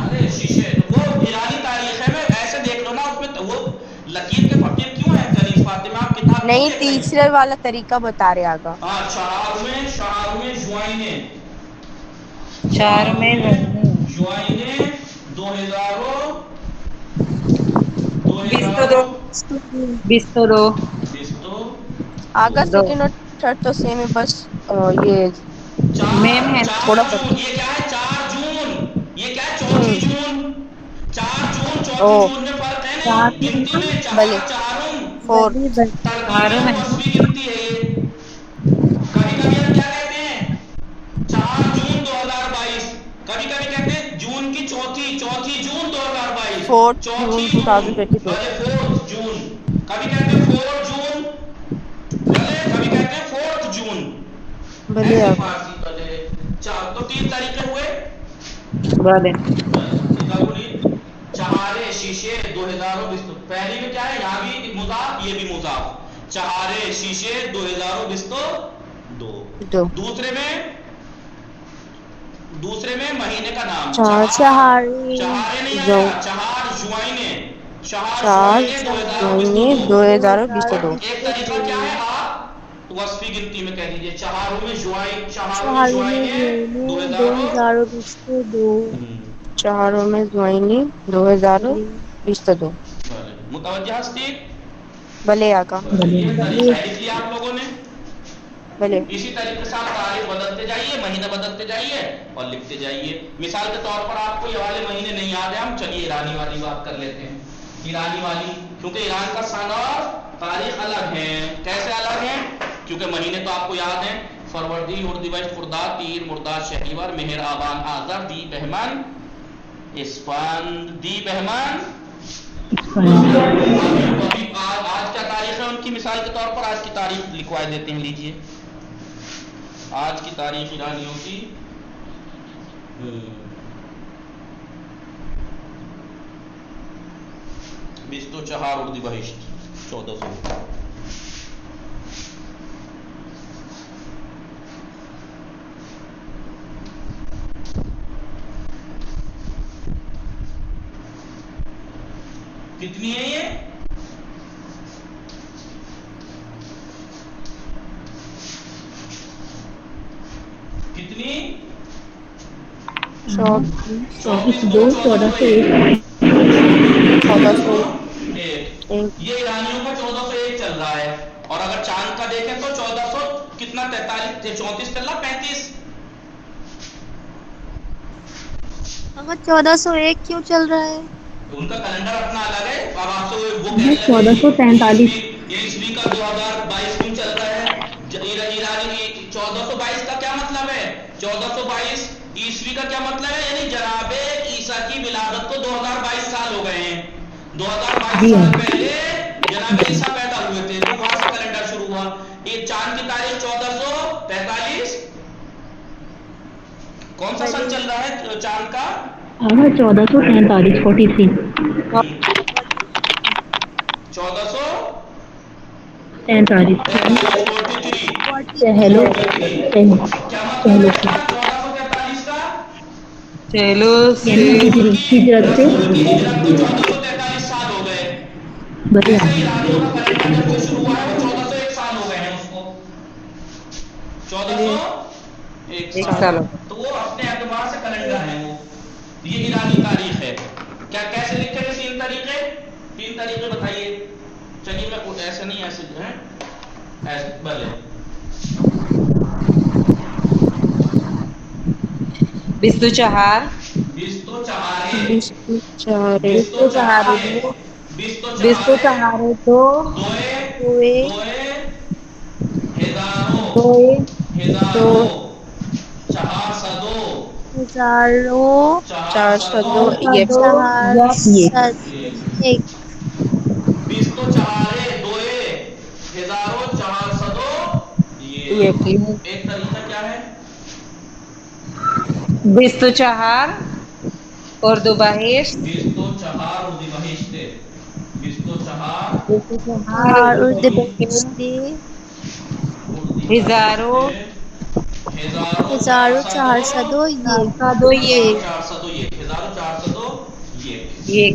A: ارے شیشے وہ ایرانی تاریخ ہے، میں ایسے دیکھ لو نا اس میں، وہ لکیر کے فقیر کیوں ہیں کنیز فاطمہ، آپ کتاب کیوں
F: نہیں،
A: دیکھ رہی ہیں.
F: تیسرے والا طریقہ بتا رہے آگا.
A: ہاں شہر میں جوائنے،
D: 4
A: شہر
D: میں
A: میں جوائنے 2022.
D: 22
F: آگا سیکنڈ اور تھرڈ تو سیم ہے، بس یہ
D: میم ہے.
F: تھوڑا
A: 4
F: فرق.
A: جون، یہ کیا ہے 4 جون، یہ کیا ہے چوتھی
F: ہوں
A: جون، 4 جون
F: او
A: چوتھی جون میں فرق ہے نہیں گنتی میں،
F: بھلے
A: چہار چہارم،
F: 4.
A: ترتیب ہے وہ وصفی گنتی ہے یہ. کبھی کبھی ہم کیا کہتے ہیں 4 جون 2022، کبھی کبھی کہتے ہیں جون کی چوتھی جون 2022،
F: 4
A: چوتھی
F: جون
A: جون،
F: 2022.
A: بھلے 4 جون، کبھی کہتے ہیں 4 جون، بھلے کبھی کہتے ہیں 4 جون.
F: بھلے
A: ایسے
F: آگا.
A: فارسی بھلے. تو 3 طریقے ہوئے.
D: بڑے
A: ایک بولیے چہارے شیشے 2022، پہلی میں کیا ہے، یہاں بھی مضاف یہ بھی مضاف، چہارے شیشے 2022.
F: 2
A: دوسرے میں مہینے کا نام،
F: 4
A: چہارے نہیں آئے
F: جو
A: گا، چہار جوائنے، چہار
F: 4
A: جوائنے
F: مہینے
A: 2022.
F: 2022.
A: ایک طریقہ کیا ہے، آپ وصفی گنتی میں کہہ دیجئے چہاروں میں جوائنے 2000.
B: 2022.
F: چہاروں میں جوائنی 2022.
A: متوجہ ہستی.
F: بھلے آگا.
A: یہ تاریخ لکھی آپ لوگوں نے.
F: بھلے
A: اسی طریقے سے آپ تاریخ بدلتے جائیے، مہینہ بدلتے جائیے اور لکھتے جائیے. مثال کے طور پر آپ کو یہ والے مہینے نہیں یاد ہے، ہم چلیے ایرانی والی بات کر لیتے ہیں. ایرانی والی، کیونکہ ایران کا سال اور تاریخ الگ ہیں. کیسے الگ ہیں؟ کیونکہ مہینے تو آپ کو یاد ہیں، فروردین، اردیبہشت، خرداد، تیر، مرداد، شہریور، مہر، آبان، آذر، دی، بہمن، اسفند، دی، بہمن. ابھی آج کیا تاریخ ہے ان کی؟ مثال کے طور پر آج کی تاریخ لکھوا دیتے ہیں، لیجئے آج کی تاریخ ایرانیوں کی 24 اردیبہشت 1400. کتنی ہے یہ؟ کتنی؟
E: 24/2 1401.
A: 1401.
F: ایک
A: یہ ایرانیوں کا 1401 چل رہا ہے. اور اگر چاند کا دیکھیں تو 1400 کتنا، 43 34 چل رہا، 35.
B: مگر 1401 کیوں چل رہا ہے؟
A: ان کا کیلنڈر اپنا الگ ہے. اب آپ سے وہ کہنے لگے
E: 1443.
A: یہ عیسوی کا 2022 کیوں چل رہا ہے؟ ایرانی 1422 کا کیا مطلب ہے؟ 1422 عیسوی کا کیا مطلب ہے؟ یعنی جناب عیسیٰ کی ولادت کو 2022 سال ہو گئے ہیں. 2022
E: جی
A: سال
E: ہاں.
A: پہلے جناب عیسیٰ پیدا ہوئے تھے، تو وہاں سے کیلنڈر شروع ہوا. یہ چاند کی تاریخ 1443. کون سا سن چل رہا ہے چاند کا؟
E: 1443 43.
A: 1443.
E: چہلو
A: 43. کیا مطلب ہے
E: چہلو
A: اس کا 1443 کا؟
D: چلو
E: یعنی
D: سے
E: ہجرت سے
A: رسول کی ہجرت کو 1443 سال ہو گئے.
E: بڑھیا.
A: ویسے ایرانیوں کا کیلنڈر جب سے شروع ہوا ہے وہ 1401 سال ہو گئے ہیں اس کو. 1401
D: ایک
A: سال.
D: سال
A: تو وہ اپنے اعتبار سے کیلنڈر ہیں وہ. یہ ایرانی تاریخ ہے. کیا کیسے لکھیں گے؟ 3 طریقے. 3 طریقے بتائیے. چلیے میں ایسے نہیں، ایسے جو ہے ایسے بھلے
D: 24
A: بیستو چہارے
F: 24
A: بیستو
D: بیستو
A: چہارے
D: چہارے دو
A: دوئے
B: ہوئے
A: دوئے ہزاروں
D: دو دو
A: ہزاروں چہار سدو
B: ہزاروں
A: چہار
F: 402
A: سدو
F: یہ
B: چہار سد ایک.
A: بیستو چہارے دوئے ہزاروں چہار سدو یہ.
F: کی
A: ایک طریقہ کیا ہے؟
D: 24 اردوبہشت
A: بیستو چہار اردیبہشت. بیستو چہار
D: 24
B: چہار اردے
D: اردوبہشت
B: بہشتے
D: ہزاروں
A: ہزاروں چار
B: ہزاروں چہار
A: سدو
B: سدو یہ
D: دو
A: ہزاروں
B: ایک.
A: 400 یہ 1400 یہ.
D: ایک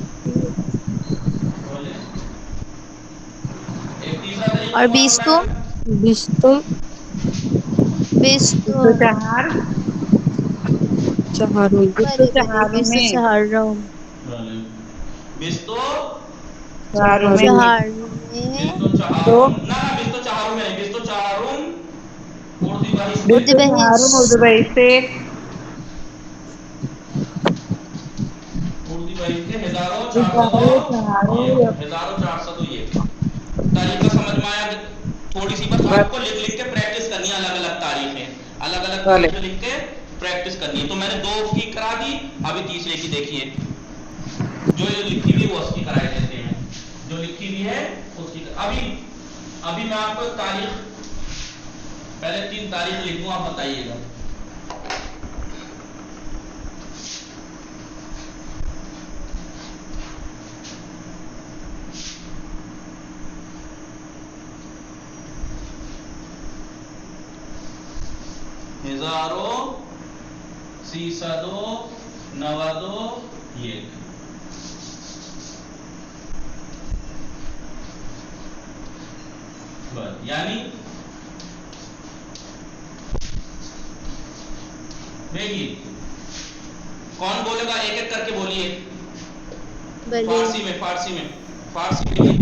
A: ایک تیسرا طریقہ
B: اور
A: کون
B: بیس
A: بتائے
B: تو
A: گا؟
F: بیستم
B: بیس تو
D: 24
F: چہاروں
D: بیستو
B: بلے بلے
D: چہاروں
B: بیس تو
D: میں
B: چہار روم
A: بیستو
D: چہاروں میں
B: چہار میں
A: بیستو
D: دو
A: چہارم نہ بیستو چہارم میں نہیں، بیستو چہارم اردی بہشت.
B: اردے
D: بیستو چہاروں
B: بہشت
D: اردوبہشت
A: اردی بہشت ہزاروں 400
D: ہزاروں چہاروں
A: یہ 1400 یہ. طریقہ سمجھ میں آیا؟ تھوڑی سی بس آپ کو لکھ لکھ کے پریکٹس کرنی ہے. الگ الگ تاریخیں، الگ الگ
D: والے
A: تاریخیں لکھ کے پریکٹس کرنی ہے. تو میں نے 2 کی کرا دی، ابھی تیسرے کی دیکھیے. جو لکھی ہوئی وہ اس کی کرائی دیتے ہیں. جو لکھی ہوئی ہے اس کی. ابھی میں آپ کو تاریخ، پہلے 3 تاریخ لکھوں، آپ بتائیے گا. ہزاروں سیصدوں نودوں یہ. یعنی دیکھیے کون بولے گا؟ ایک ایک کر کے بولیے.
B: بلے
A: فارسی میں لکھیے.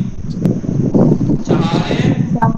A: چہارے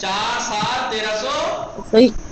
A: 4 7
F: 91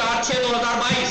A: 4/6/2022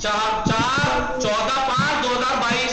A: 14/5/2022।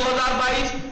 A: 2022,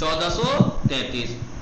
A: 1433,